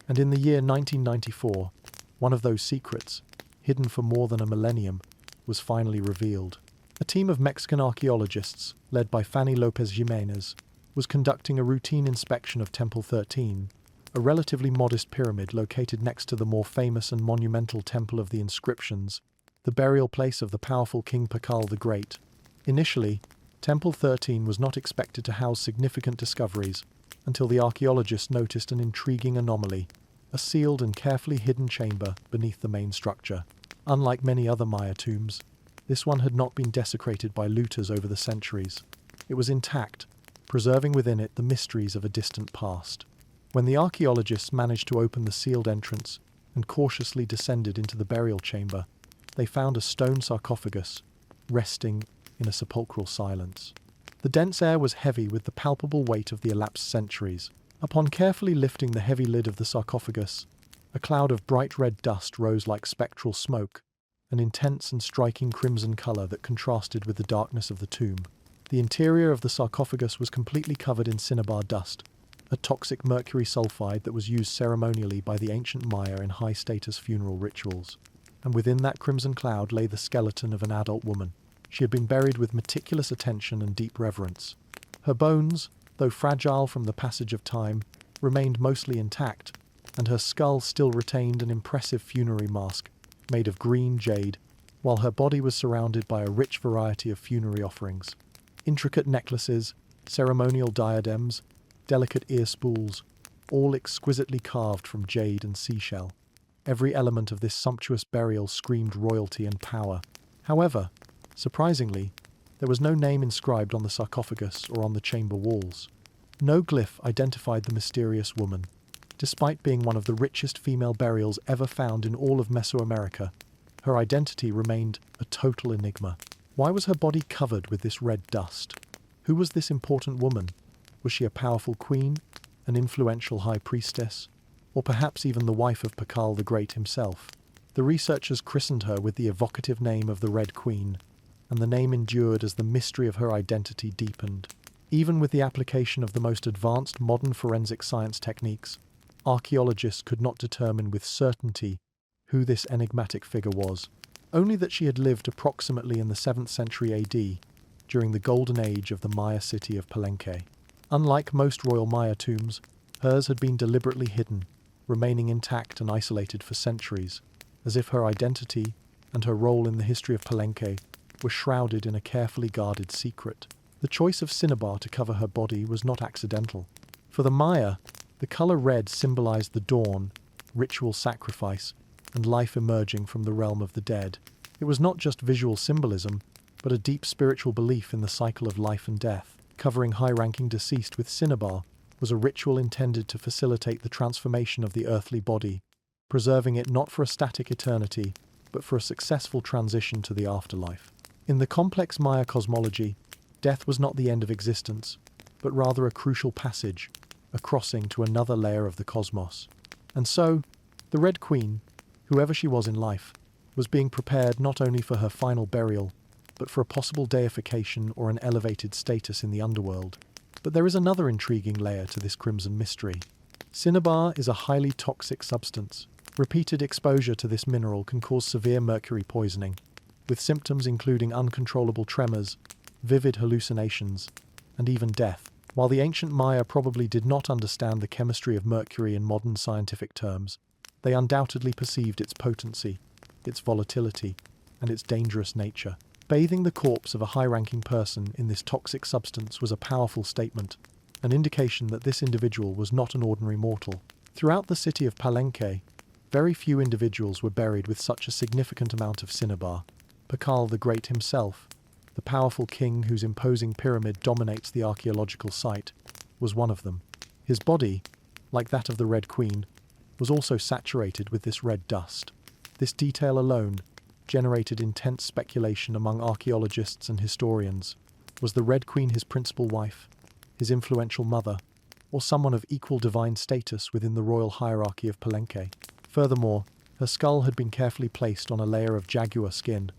And in the year 1994, one of those secrets, hidden for more than a millennium, was finally revealed. A team of Mexican archaeologists, led by Fanny Lopez Jimenez, was conducting a routine inspection of Temple 13, a relatively modest pyramid located next to the more famous and monumental Temple of the Inscriptions, the burial place of the powerful King Pakal the Great. Initially, Temple 13 was not expected to house significant discoveries until the archaeologists noticed an intriguing anomaly, a sealed and carefully hidden chamber beneath the main structure. Unlike many other Maya tombs, this one had not been desecrated by looters over the centuries. It was intact, preserving within it the mysteries of a distant past. When the archaeologists managed to open the sealed entrance and cautiously descended into the burial chamber, they found a stone sarcophagus, resting in a sepulchral silence. The dense air was heavy with the palpable weight of the elapsed centuries. Upon carefully lifting the heavy lid of the sarcophagus, a cloud of bright red dust rose like spectral smoke, an intense and striking crimson color that contrasted with the darkness of the tomb. The interior of the sarcophagus was completely covered in cinnabar dust, a toxic mercury sulfide that was used ceremonially by the ancient Maya in high-status funeral rituals. And within that crimson cloud lay the skeleton of an adult woman. She had been buried with meticulous attention and deep reverence. Her bones, though fragile from the passage of time, remained mostly intact, and her skull still retained an impressive funerary mask made of green jade, while her body was surrounded by a rich variety of funerary offerings. Intricate necklaces, ceremonial diadems, delicate ear spools, all exquisitely carved from jade and seashell. Every element of this sumptuous burial screamed royalty and power. However, surprisingly, there was no name inscribed on the sarcophagus or on the chamber walls. No glyph identified the mysterious woman. Despite being one of the richest female burials ever found in all of Mesoamerica, her identity remained a total enigma. Why was her body covered with this red dust? Who was this important woman? Was she a powerful queen, an influential high priestess, or perhaps even the wife of Pakal the Great himself? The researchers christened her with the evocative name of the Red Queen, and the name endured as the mystery of her identity deepened. Even with the application of the most advanced modern forensic science techniques, archaeologists could not determine with certainty who this enigmatic figure was, only that she had lived approximately in the 7th century AD, during the golden age of the Maya city of Palenque. Unlike most royal Maya tombs, hers had been deliberately hidden, remaining intact and isolated for centuries, as if her identity and her role in the history of Palenque were shrouded in a carefully guarded secret. The choice of cinnabar to cover her body was not accidental. For the Maya, the color red symbolized the dawn, ritual sacrifice, and life emerging from the realm of the dead. It was not just visual symbolism, but a deep spiritual belief in the cycle of life and death. Covering high-ranking deceased with cinnabar was a ritual intended to facilitate the transformation of the earthly body, preserving it not for a static eternity, but for a successful transition to the afterlife. In the complex Maya cosmology, death was not the end of existence, but rather a crucial passage, a crossing to another layer of the cosmos. And so, the Red Queen, whoever she was in life, was being prepared not only for her final burial, but for a possible deification or an elevated status in the underworld. But there is another intriguing layer to this crimson mystery. Cinnabar is a highly toxic substance. Repeated exposure to this mineral can cause severe mercury poisoning, with symptoms including uncontrollable tremors, vivid hallucinations, and even death. While the ancient Maya probably did not understand the chemistry of mercury in modern scientific terms, they undoubtedly perceived its potency, its volatility, and its dangerous nature. Bathing the corpse of a high-ranking person in this toxic substance was a powerful statement, an indication that this individual was not an ordinary mortal. Throughout the city of Palenque, very few individuals were buried with such a significant amount of cinnabar. Pakal the Great himself, the powerful king whose imposing pyramid dominates the archaeological site, was one of them. His body, like that of the Red Queen, was also saturated with this red dust. This detail alone generated intense speculation among archaeologists and historians. Was the Red Queen his principal wife, his influential mother, or someone of equal divine status within the royal hierarchy of Palenque? Furthermore, her skull had been carefully placed on a layer of jaguar skin,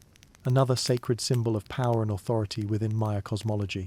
another sacred symbol of power and authority within Maya cosmology.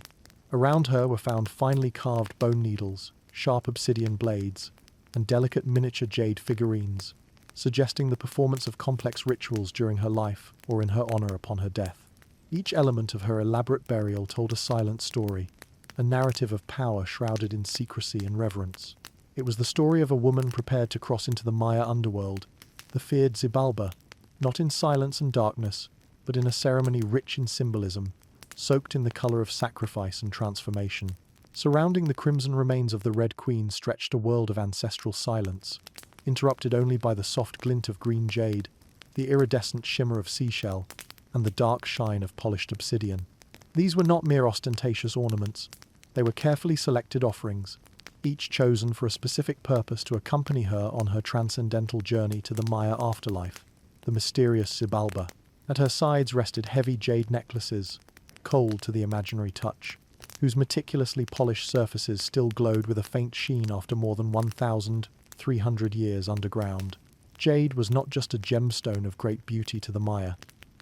Around her were found finely carved bone needles, sharp obsidian blades, and delicate miniature jade figurines, suggesting the performance of complex rituals during her life or in her honor upon her death. Each element of her elaborate burial told a silent story, a narrative of power shrouded in secrecy and reverence. It was the story of a woman prepared to cross into the Maya underworld, the feared Xibalba, not in silence and darkness, but in a ceremony rich in symbolism, soaked in the color of sacrifice and transformation. Surrounding the crimson remains of the Red Queen stretched a world of ancestral silence, interrupted only by the soft glint of green jade, the iridescent shimmer of seashell, and the dark shine of polished obsidian. These were not mere ostentatious ornaments. They were carefully selected offerings, each chosen for a specific purpose to accompany her on her transcendental journey to the Maya afterlife, the mysterious Xibalba. At her sides rested heavy jade necklaces, cold to the imaginary touch, whose meticulously polished surfaces still glowed with a faint sheen after more than 1,300 years underground. Jade was not just a gemstone of great beauty to the Maya.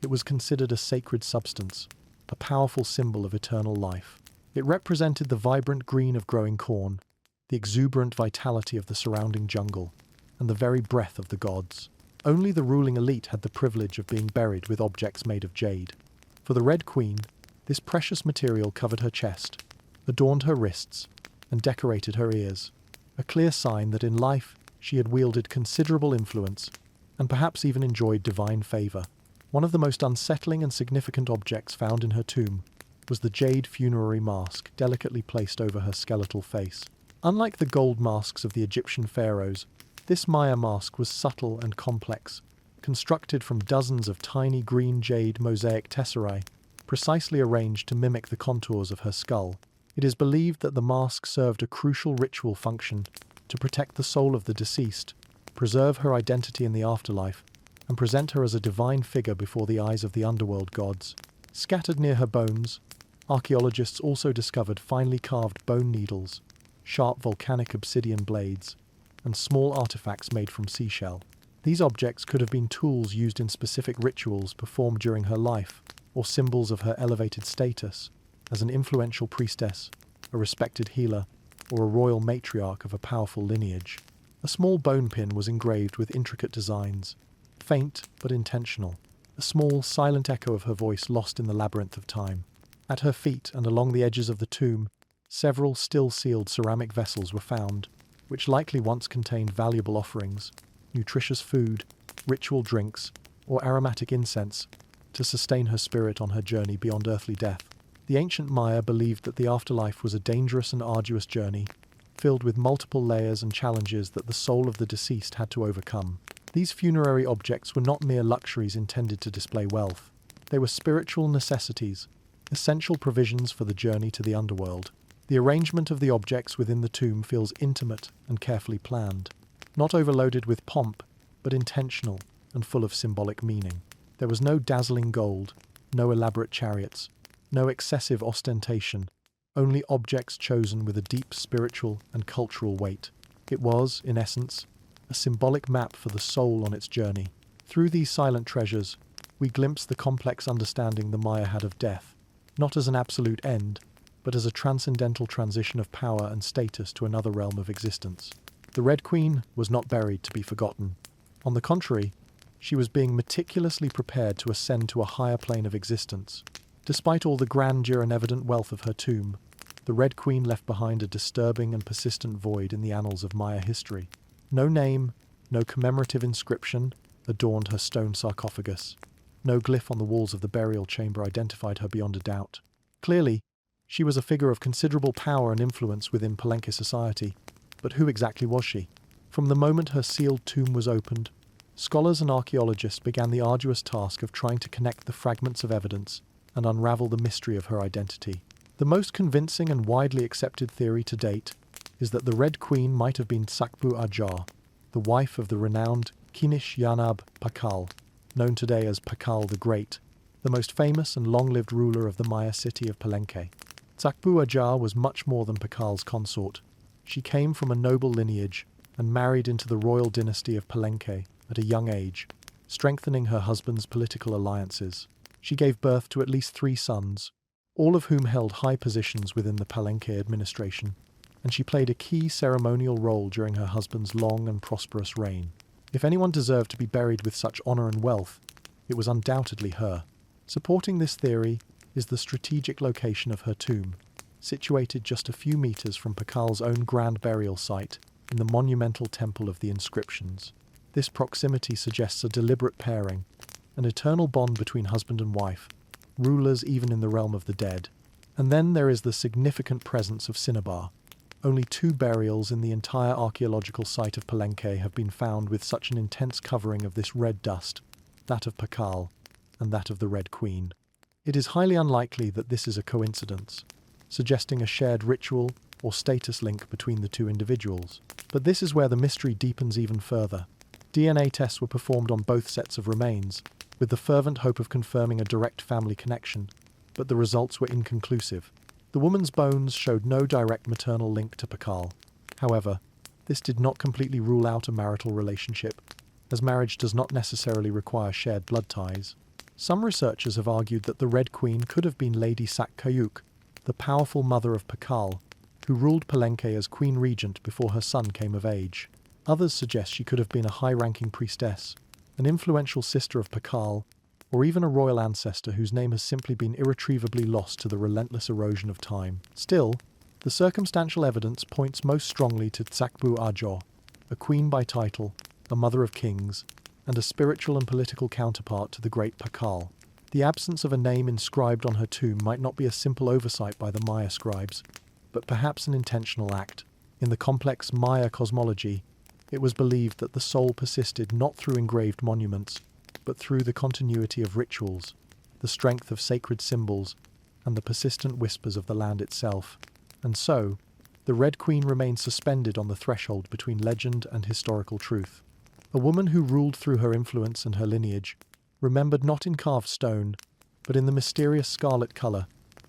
It was considered a sacred substance, a powerful symbol of eternal life. It represented the vibrant green of growing corn, the exuberant vitality of the surrounding jungle, and the very breath of the gods. Only the ruling elite had the privilege of being buried with objects made of jade. For the Red Queen, this precious material covered her chest, adorned her wrists, and decorated her ears, a clear sign that in life she had wielded considerable influence and perhaps even enjoyed divine favor. One of the most unsettling and significant objects found in her tomb was the jade funerary mask delicately placed over her skeletal face. Unlike the gold masks of the Egyptian pharaohs, this Maya mask was subtle and complex, constructed from dozens of tiny green jade mosaic tesserae, precisely arranged to mimic the contours of her skull. It is believed that the mask served a crucial ritual function to protect the soul of the deceased, preserve her identity in the afterlife, and present her as a divine figure before the eyes of the underworld gods. Scattered near her bones, archaeologists also discovered finely carved bone needles, sharp volcanic obsidian blades, and small artifacts made from seashell. These objects could have been tools used in specific rituals performed during her life, or symbols of her elevated status as an influential priestess, a respected healer, or a royal matriarch of a powerful lineage. A small bone pin was engraved with intricate designs, faint but intentional, a small, silent echo of her voice lost in the labyrinth of time. At her feet and along the edges of the tomb, several still-sealed ceramic vessels were found, which likely once contained valuable offerings, nutritious food, ritual drinks, or aromatic incense to sustain her spirit on her journey beyond earthly death. The ancient Maya believed that the afterlife was a dangerous and arduous journey, filled with multiple layers and challenges that the soul of the deceased had to overcome. These funerary objects were not mere luxuries intended to display wealth. They were spiritual necessities, essential provisions for the journey to the underworld. The arrangement of the objects within the tomb feels intimate and carefully planned, not overloaded with pomp, but intentional and full of symbolic meaning. There was no dazzling gold, no elaborate chariots, no excessive ostentation, only objects chosen with a deep spiritual and cultural weight. It was, in essence, a symbolic map for the soul on its journey. Through these silent treasures, we glimpse the complex understanding the Maya had of death, not as an absolute end, but as a transcendental transition of power and status to another realm of existence. The Red Queen was not buried to be forgotten. On the contrary, she was being meticulously prepared to ascend to a higher plane of existence. Despite all the grandeur and evident wealth of her tomb, the Red Queen left behind a disturbing and persistent void in the annals of Maya history. No name, no commemorative inscription adorned her stone sarcophagus. No glyph on the walls of the burial chamber identified her beyond a doubt. Clearly, she was a figure of considerable power and influence within Palenque society. But who exactly was she? From the moment her sealed tomb was opened, scholars and archaeologists began the arduous task of trying to connect the fragments of evidence and unravel the mystery of her identity. The most convincing and widely accepted theory to date is that the Red Queen might have been Sakbu Ajar, the wife of the renowned Kinish Yanab Pakal, known today as Pakal the Great, the most famous and long-lived ruler of the Maya city of Palenque. Sakbu Ajar was much more than Pakal's consort. She came from a noble lineage and married into the royal dynasty of Palenque at a young age, strengthening her husband's political alliances. She gave birth to at least 3 sons, all of whom held high positions within the Palenque administration, and she played a key ceremonial role during her husband's long and prosperous reign. If anyone deserved to be buried with such honor and wealth, it was undoubtedly her. Supporting this theory is the strategic location of her tomb, situated just a few meters from Pakal's own grand burial site in the monumental Temple of the Inscriptions. This proximity suggests a deliberate pairing, an eternal bond between husband and wife, rulers even in the realm of the dead. And then there is the significant presence of cinnabar. Only 2 burials in the entire archaeological site of Palenque have been found with such an intense covering of this red dust, that of Pakal and that of the Red Queen. It is highly unlikely that this is a coincidence, suggesting a shared ritual or status link between the 2 individuals. But this is where the mystery deepens even further. DNA tests were performed on both sets of remains, with the fervent hope of confirming a direct family connection, but the results were inconclusive. The woman's bones showed no direct maternal link to Pakal. However, this did not completely rule out a marital relationship, as marriage does not necessarily require shared blood ties. Some researchers have argued that the Red Queen could have been Lady Sakkayuk, the powerful mother of Pakal, who ruled Palenque as Queen Regent before her son came of age. Others suggest she could have been a high-ranking priestess, an influential sister of Pakal, or even a royal ancestor whose name has simply been irretrievably lost to the relentless erosion of time. Still, the circumstantial evidence points most strongly to Tsakbu Ajo, a queen by title, a mother of kings, and a spiritual and political counterpart to the great Pakal. The absence of a name inscribed on her tomb might not be a simple oversight by the Maya scribes, but perhaps an intentional act. In the complex Maya cosmology, it was believed that the soul persisted not through engraved monuments, but through the continuity of rituals, the strength of sacred symbols, and the persistent whispers of the land itself. And so, the Red Queen remained suspended on the threshold between legend and historical truth. A woman who ruled through her influence and her lineage, remembered not in carved stone, but in the mysterious scarlet color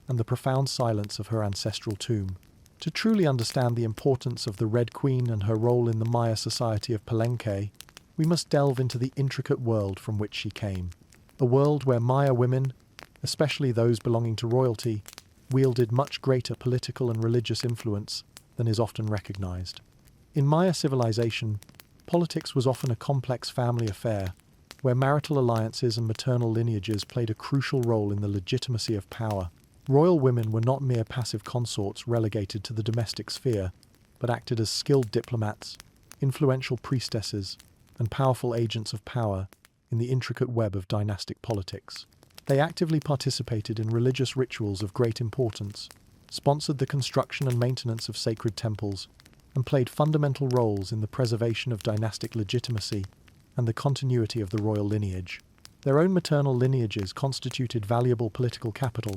and the profound silence of her ancestral tomb. To truly understand the importance of the Red Queen and her role in the Maya society of Palenque, we must delve into the intricate world from which she came. A world where Maya women, especially those belonging to royalty, wielded much greater political and religious influence than is often recognized. In Maya civilization, politics was often a complex family affair, where marital alliances and maternal lineages played a crucial role in the legitimacy of power. Royal women were not mere passive consorts relegated to the domestic sphere, but acted as skilled diplomats, influential priestesses, and powerful agents of power in the intricate web of dynastic politics. They actively participated in religious rituals of great importance, sponsored the construction and maintenance of sacred temples, and played fundamental roles in the preservation of dynastic legitimacy and the continuity of the royal lineage. Their own maternal lineages constituted valuable political capital,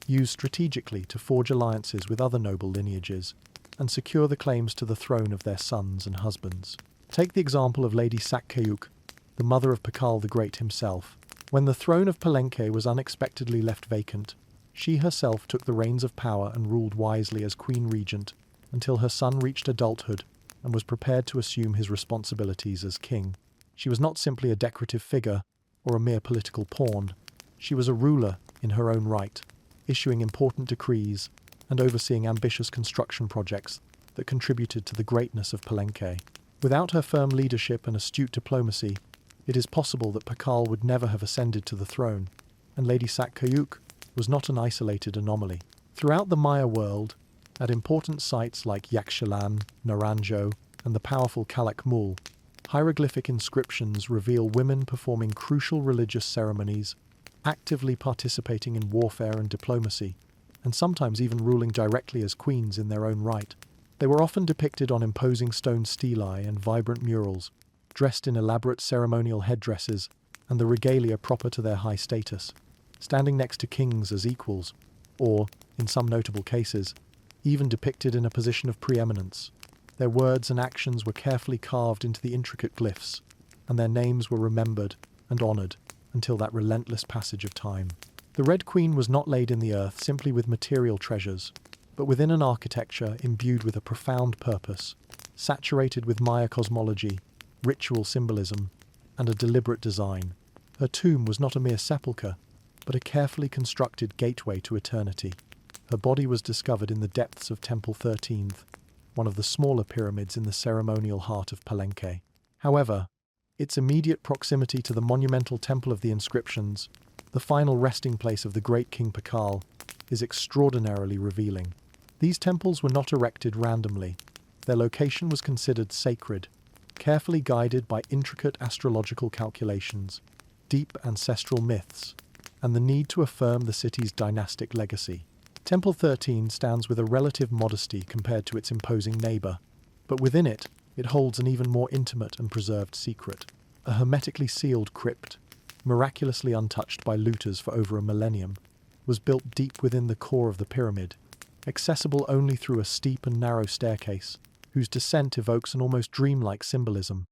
used strategically to forge alliances with other noble lineages and secure the claims to the throne of their sons and husbands. Take the example of Lady Sakkayuk, the mother of Pakal the Great himself. When the throne of Palenque was unexpectedly left vacant, she herself took the reins of power and ruled wisely as queen regent until her son reached adulthood and was prepared to assume his responsibilities as king. She was not simply a decorative figure or a mere political pawn. She was a ruler in her own right, issuing important decrees and overseeing ambitious construction projects that contributed to the greatness of Palenque. Without her firm leadership and astute diplomacy, it is possible that Pakal would never have ascended to the throne, and Lady Sakkayuk was not an isolated anomaly. Throughout the Maya world, at important sites like Yaxchilan, Naranjo, and the powerful Calakmul, hieroglyphic inscriptions reveal women performing crucial religious ceremonies, actively participating in warfare and diplomacy, and sometimes even ruling directly as queens in their own right. They were often depicted on imposing stone stelae and vibrant murals, dressed in elaborate ceremonial headdresses and the regalia proper to their high status, standing next to kings as equals, or, in some notable cases, even depicted in a position of preeminence. Their words and actions were carefully carved into the intricate glyphs, and their names were remembered and honored until that relentless passage of time. The Red Queen was not laid in the earth simply with material treasures, but within an architecture imbued with a profound purpose, saturated with Maya cosmology, ritual symbolism, and a deliberate design. Her tomb was not a mere sepulchre, but a carefully constructed gateway to eternity. Her body was discovered in the depths of Temple 13th, one of the smaller pyramids in the ceremonial heart of Palenque. However, its immediate proximity to the monumental Temple of the Inscriptions, the final resting place of the great King Pakal, is extraordinarily revealing. These temples were not erected randomly. Their location was considered sacred, carefully guided by intricate astrological calculations, deep ancestral myths, and the need to affirm the city's dynastic legacy. Temple 13 stands with a relative modesty compared to its imposing neighbor, but within it, it holds an even more intimate and preserved secret. A hermetically sealed crypt, miraculously untouched by looters for over a millennium, was built deep within the core of the pyramid, accessible only through a steep and narrow staircase, whose descent evokes an almost dreamlike symbolism,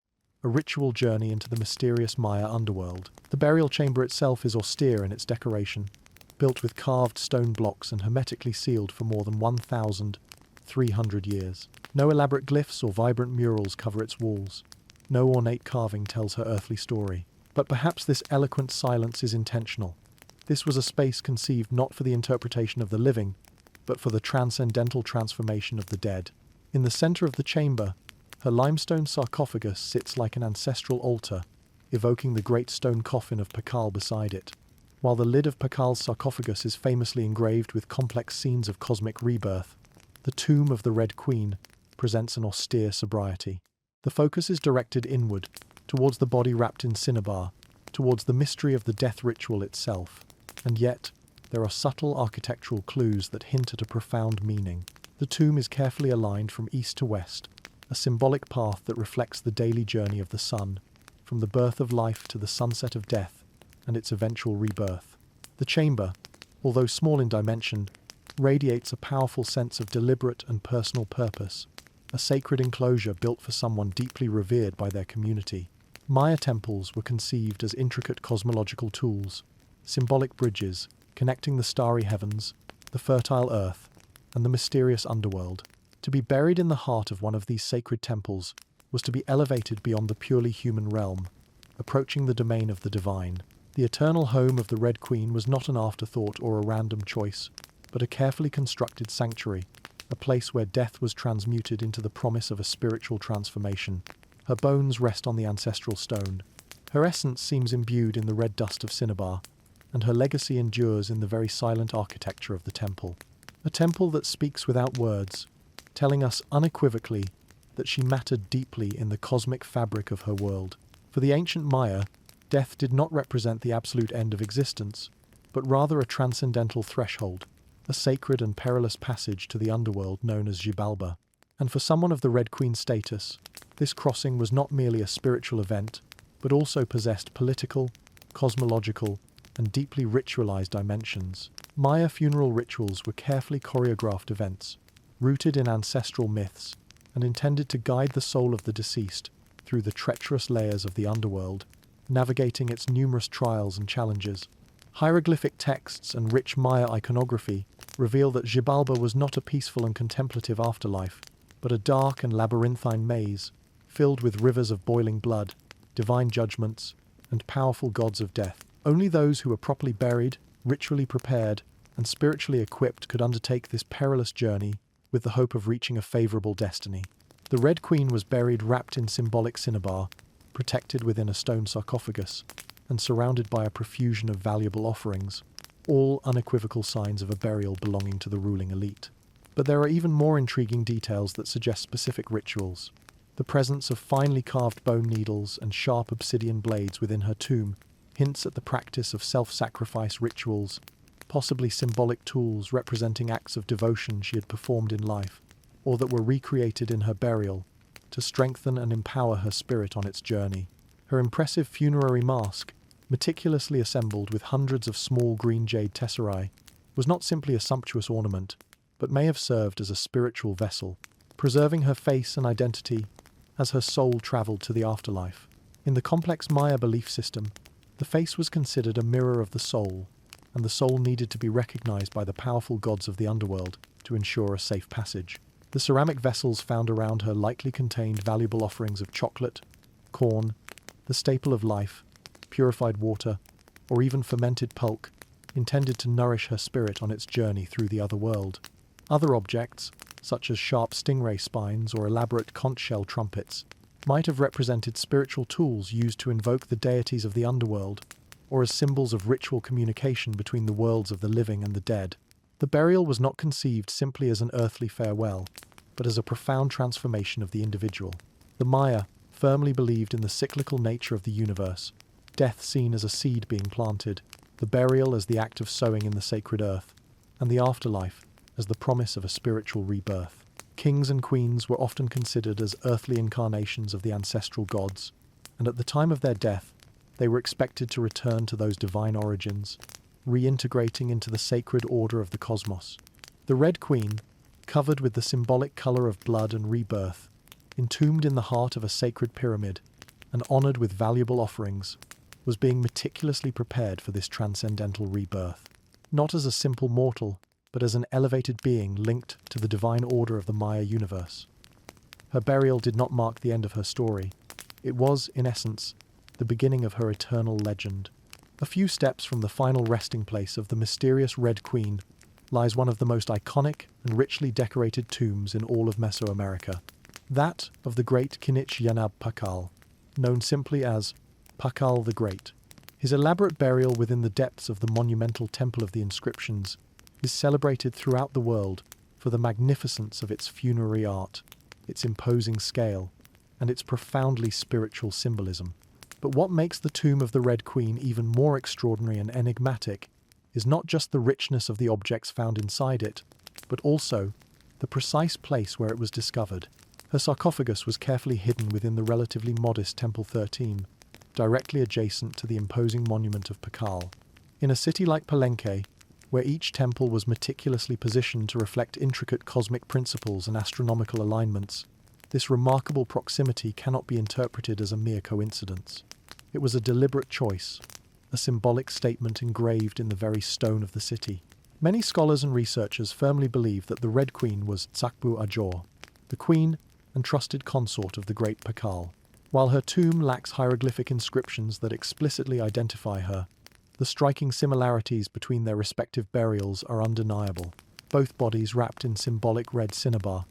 a ritual journey into the mysterious Maya underworld. The burial chamber itself is austere in its decoration, built with carved stone blocks and hermetically sealed for more than 1,300 years. No elaborate glyphs or vibrant murals cover its walls. No ornate carving tells her earthly story. But perhaps this eloquent silence is intentional. This was a space conceived not for the interpretation of the living, but for the transcendental transformation of the dead. In the center of the chamber, her limestone sarcophagus sits like an ancestral altar, evoking the great stone coffin of Pakal beside it. While the lid of Pakal's sarcophagus is famously engraved with complex scenes of cosmic rebirth, the tomb of the Red Queen presents an austere sobriety. The focus is directed inward, towards the body wrapped in cinnabar, towards the mystery of the death ritual itself. And yet, there are subtle architectural clues that hint at a profound meaning. The tomb is carefully aligned from east to west, a symbolic path that reflects the daily journey of the sun, from the birth of life to the sunset of death and its eventual rebirth. The chamber, although small in dimension, radiates a powerful sense of deliberate and personal purpose, a sacred enclosure built for someone deeply revered by their community. Maya temples were conceived as intricate cosmological tools, symbolic bridges connecting the starry heavens, the fertile earth, and the mysterious underworld. To be buried in the heart of one of these sacred temples was to be elevated beyond the purely human realm, approaching the domain of the divine. The eternal home of the Red Queen was not an afterthought or a random choice, but a carefully constructed sanctuary, a place where death was transmuted into the promise of a spiritual transformation. Her bones rest on the ancestral stone. Her essence seems imbued in the red dust of cinnabar, and her legacy endures in the very silent architecture of the temple. A temple that speaks without words, telling us unequivocally that she mattered deeply in the cosmic fabric of her world. For the ancient Maya, Death did not represent the absolute end of existence, but rather a transcendental threshold, a sacred and perilous passage to the underworld known as Xibalba. And for someone of the Red Queen status, this crossing was not merely a spiritual event, but also possessed political, cosmological, and deeply ritualized dimensions. Maya funeral rituals were carefully choreographed events, rooted in ancestral myths, and intended to guide the soul of the deceased through the treacherous layers of the underworld, navigating its numerous trials and challenges. Hieroglyphic texts and rich Maya iconography reveal that Xibalba was not a peaceful and contemplative afterlife, but a dark and labyrinthine maze, filled with rivers of boiling blood, divine judgments, and powerful gods of death. Only those who were properly buried, ritually prepared, and spiritually equipped could undertake this perilous journey with the hope of reaching a favorable destiny. The Red Queen was buried wrapped in symbolic cinnabar, protected within a stone sarcophagus, and surrounded by a profusion of valuable offerings, all unequivocal signs of a burial belonging to the ruling elite. But there are even more intriguing details that suggest specific rituals. The presence of finely carved bone needles and sharp obsidian blades within her tomb hints at the practice of self-sacrifice rituals, possibly symbolic tools representing acts of devotion she had performed in life, or that were recreated in her burial, to strengthen and empower her spirit on its journey. Her impressive funerary mask, meticulously assembled with hundreds of small green jade tesserae, was not simply a sumptuous ornament, but may have served as a spiritual vessel, preserving her face and identity as her soul traveled to the afterlife. In the complex Maya belief system, the face was considered a mirror of the soul, and the soul needed to be recognized by the powerful gods of the underworld to ensure a safe passage. The ceramic vessels found around her likely contained valuable offerings of chocolate, corn, the staple of life, purified water, or even fermented pulque, intended to nourish her spirit on its journey through the other world. Other objects, such as sharp stingray spines or elaborate conch shell trumpets, might have represented spiritual tools used to invoke the deities of the underworld, or as symbols of ritual communication between the worlds of the living and the dead. The burial was not conceived simply as an earthly farewell, but as a profound transformation of the individual. The Maya firmly believed in the cyclical nature of the universe, death seen as a seed being planted, the burial as the act of sowing in the sacred earth, and the afterlife as the promise of a spiritual rebirth. Kings and queens were often considered as earthly incarnations of the ancestral gods, and at the time of their death, they were expected to return to those divine origins, reintegrating into the sacred order of the cosmos. The Red Queen, covered with the symbolic color of blood and rebirth, entombed in the heart of a sacred pyramid, and honored with valuable offerings, was being meticulously prepared for this transcendental rebirth. Not as a simple mortal, but as an elevated being linked to the divine order of the Maya universe. Her burial did not mark the end of her story. It was, in essence, the beginning of her eternal legend. A few steps from the final resting place of the mysterious Red Queen lies one of the most iconic and richly decorated tombs in all of Mesoamerica, that of the great Kinich Yanab Pakal, known simply as Pakal the Great. His elaborate burial within the depths of the monumental Temple of the Inscriptions is celebrated throughout the world for the magnificence of its funerary art, its imposing scale, and its profoundly spiritual symbolism. But what makes the tomb of the Red Queen even more extraordinary and enigmatic is not just the richness of the objects found inside it, but also the precise place where it was discovered. Her sarcophagus was carefully hidden within the relatively modest Temple 13, directly adjacent to the imposing monument of Pakal. In a city like Palenque, where each temple was meticulously positioned to reflect intricate cosmic principles and astronomical alignments, this remarkable proximity cannot be interpreted as a mere coincidence. It was a deliberate choice, a symbolic statement engraved in the very stone of the city. Many scholars and researchers firmly believe that the Red Queen was Tsakbu Ajor, the queen and trusted consort of the great Pakal. While her tomb lacks hieroglyphic inscriptions that explicitly identify her, the striking similarities between their respective burials are undeniable. Both bodies wrapped in symbolic red cinnabar,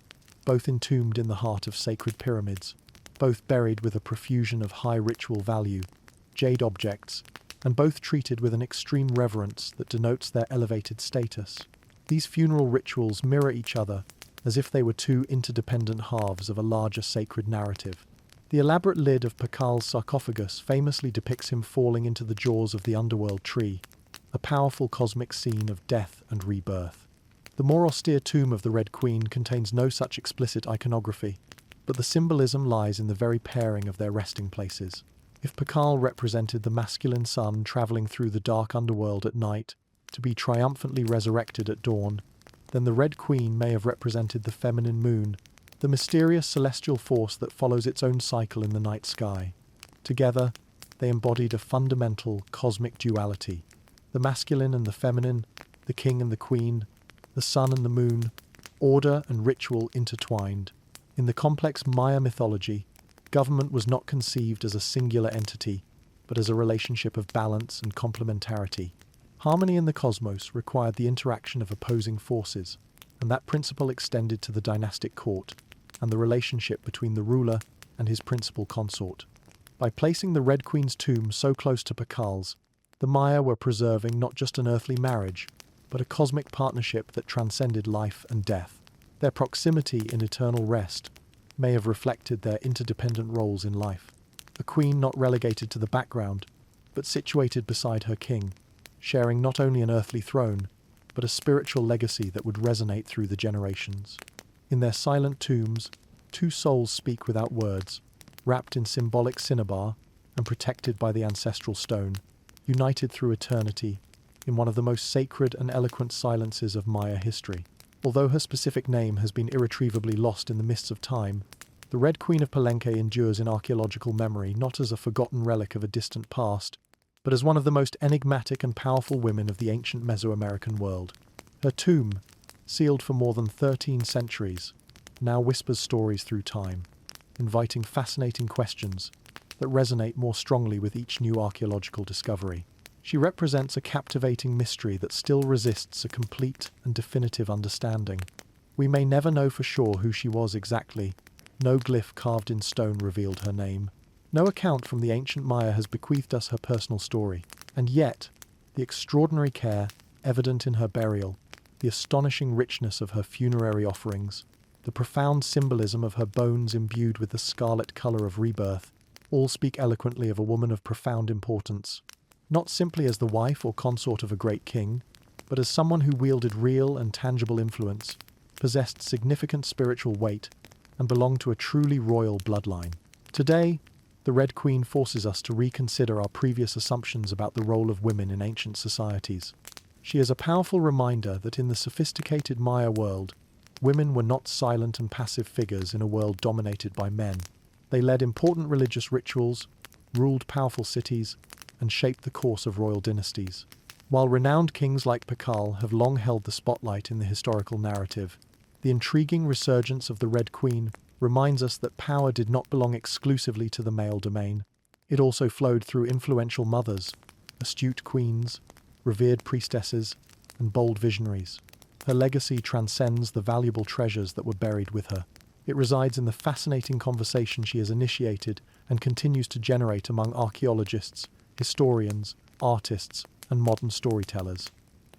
both entombed in the heart of sacred pyramids, both buried with a profusion of high ritual value, jade objects, and both treated with an extreme reverence that denotes their elevated status. These funeral rituals mirror each other as if they were two interdependent halves of a larger sacred narrative. The elaborate lid of Pakal's sarcophagus famously depicts him falling into the jaws of the underworld tree, a powerful cosmic scene of death and rebirth. The more austere tomb of the Red Queen contains no such explicit iconography, but the symbolism lies in the very pairing of their resting places. If Pakal represented the masculine sun traveling through the dark underworld at night, to be triumphantly resurrected at dawn, then the Red Queen may have represented the feminine moon, the mysterious celestial force that follows its own cycle in the night sky. Together, they embodied a fundamental cosmic duality: the masculine and the feminine, the king and the queen, the sun and the moon, order and ritual intertwined. In the complex Maya mythology, government was not conceived as a singular entity, but as a relationship of balance and complementarity. Harmony in the cosmos required the interaction of opposing forces, and that principle extended to the dynastic court and the relationship between the ruler and his principal consort. By placing the Red Queen's tomb so close to Pakal's, the Maya were preserving not just an earthly marriage, but a cosmic partnership that transcended life and death. Their proximity in eternal rest may have reflected their interdependent roles in life. A queen not relegated to the background, but situated beside her king, sharing not only an earthly throne, but a spiritual legacy that would resonate through the generations. In their silent tombs, two souls speak without words, wrapped in symbolic cinnabar and protected by the ancestral stone, united through eternity in one of the most sacred and eloquent silences of Maya history. Although her specific name has been irretrievably lost in the mists of time, the Red Queen of Palenque endures in archaeological memory not as a forgotten relic of a distant past, but as one of the most enigmatic and powerful women of the ancient Mesoamerican world. Her tomb, sealed for more than 13 centuries, now whispers stories through time, inviting fascinating questions that resonate more strongly with each new archaeological discovery. She represents a captivating mystery that still resists a complete and definitive understanding. We may never know for sure who she was exactly. No glyph carved in stone revealed her name. No account from the ancient Maya has bequeathed us her personal story. And yet, the extraordinary care evident in her burial, the astonishing richness of her funerary offerings, the profound symbolism of her bones imbued with the scarlet color of rebirth, all speak eloquently of a woman of profound importance. Not simply as the wife or consort of a great king, but as someone who wielded real and tangible influence, possessed significant spiritual weight, and belonged to a truly royal bloodline. Today, the Red Queen forces us to reconsider our previous assumptions about the role of women in ancient societies. She is a powerful reminder that in the sophisticated Maya world, women were not silent and passive figures in a world dominated by men. They led important religious rituals, ruled powerful cities, and shaped the course of royal dynasties. While renowned kings like Pakal have long held the spotlight in the historical narrative, the intriguing resurgence of the Red Queen reminds us that power did not belong exclusively to the male domain. It also flowed through influential mothers, astute queens, revered priestesses, and bold visionaries. Her legacy transcends the valuable treasures that were buried with her. It resides in the fascinating conversation she has initiated and continues to generate among archaeologists, historians, artists, and modern storytellers.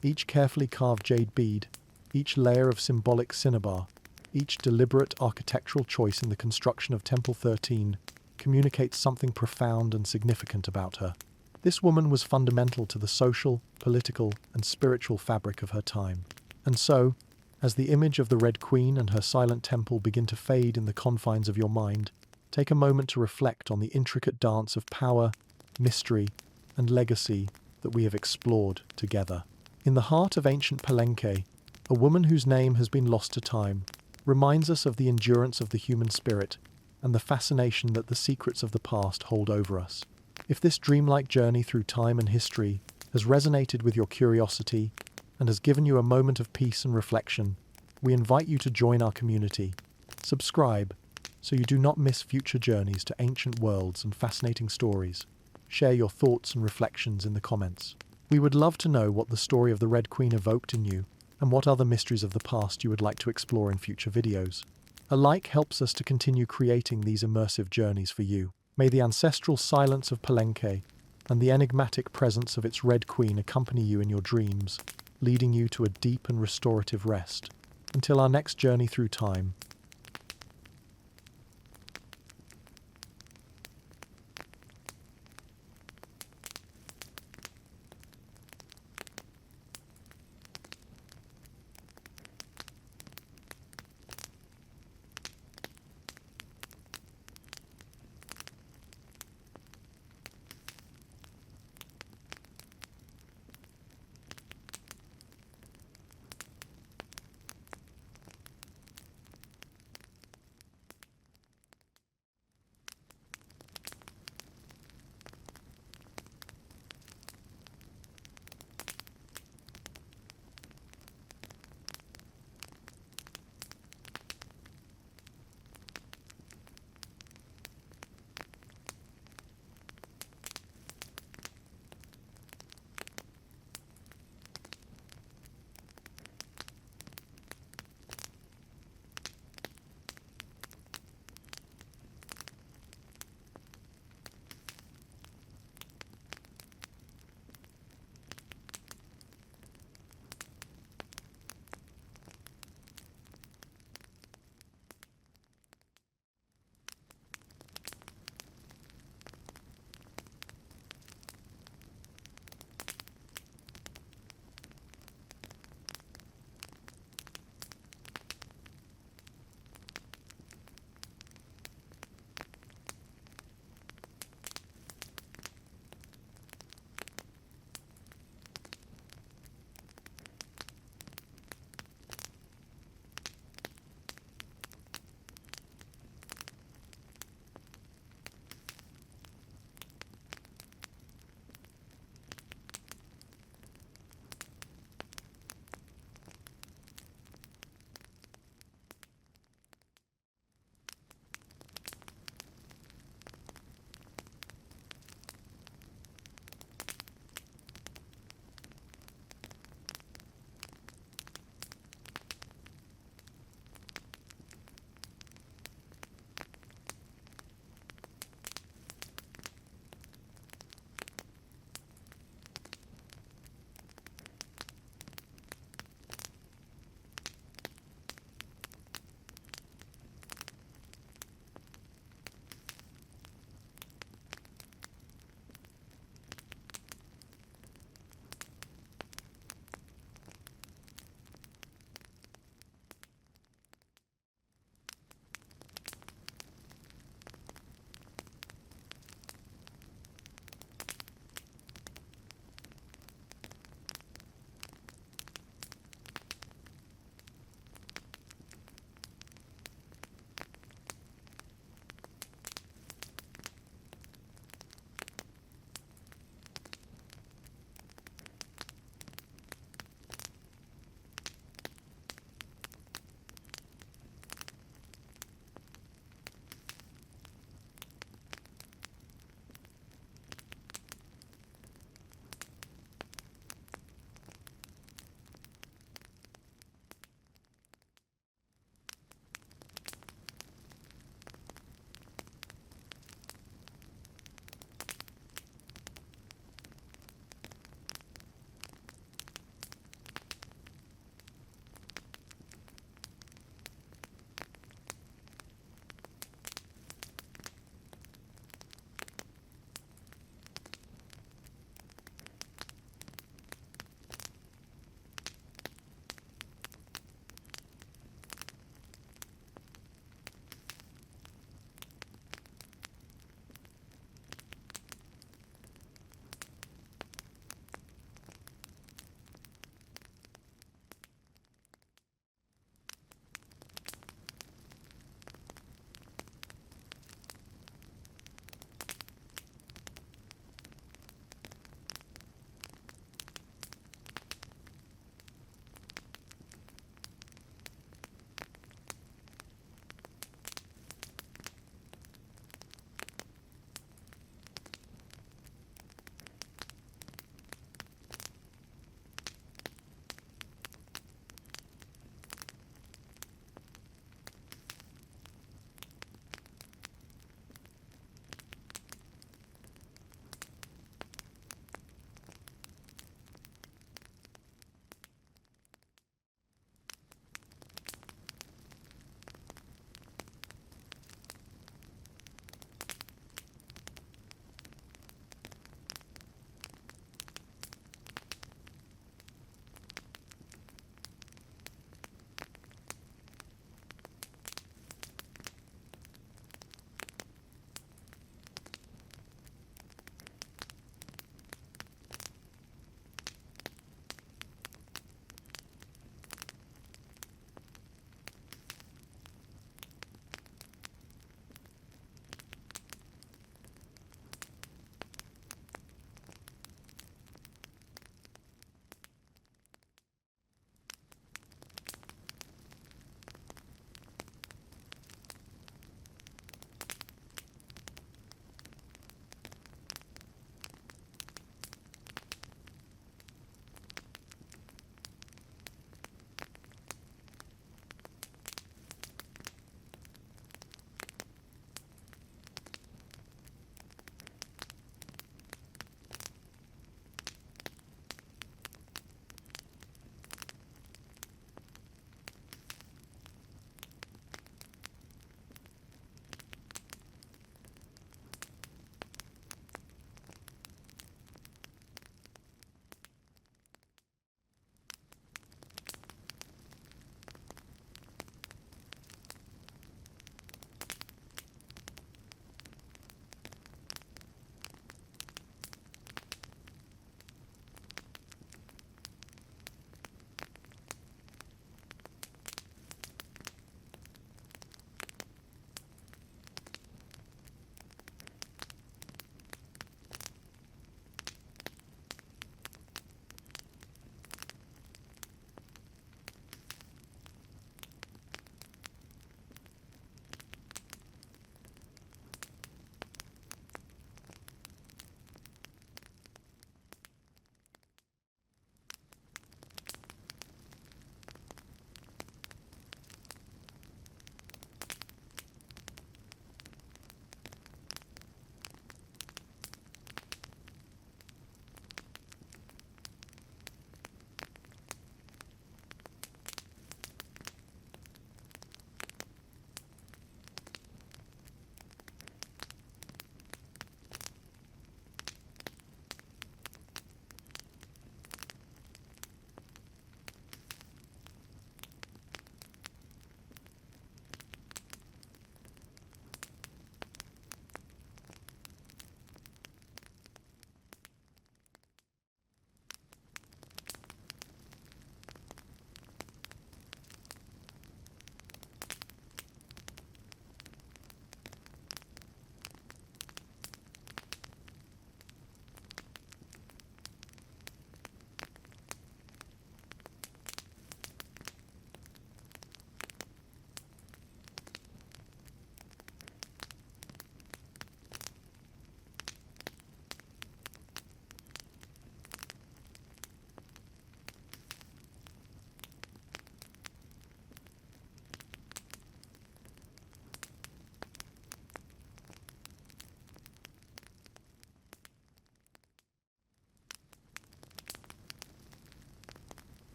Each carefully carved jade bead, each layer of symbolic cinnabar, each deliberate architectural choice in the construction of Temple 13 communicates something profound and significant about her. This woman was fundamental to the social, political, and spiritual fabric of her time. And so, as the image of the Red Queen and her silent temple begin to fade in the confines of your mind, take a moment to reflect on the intricate dance of power, mystery, and legacy that we have explored together. In the heart of ancient Palenque, a woman whose name has been lost to time reminds us of the endurance of the human spirit and the fascination that the secrets of the past hold over us. If this dreamlike journey through time and history has resonated with your curiosity and has given you a moment of peace and reflection, we invite you to join our community. Subscribe so you do not miss future journeys to ancient worlds and fascinating stories. Share your thoughts and reflections in the comments. We would love to know what the story of the Red Queen evoked in you and what other mysteries of the past you would like to explore in future videos. A like helps us to continue creating these immersive journeys for you. May the ancestral silence of Palenque and the enigmatic presence of its Red Queen accompany you in your dreams, leading you to a deep and restorative rest. Until our next journey through time,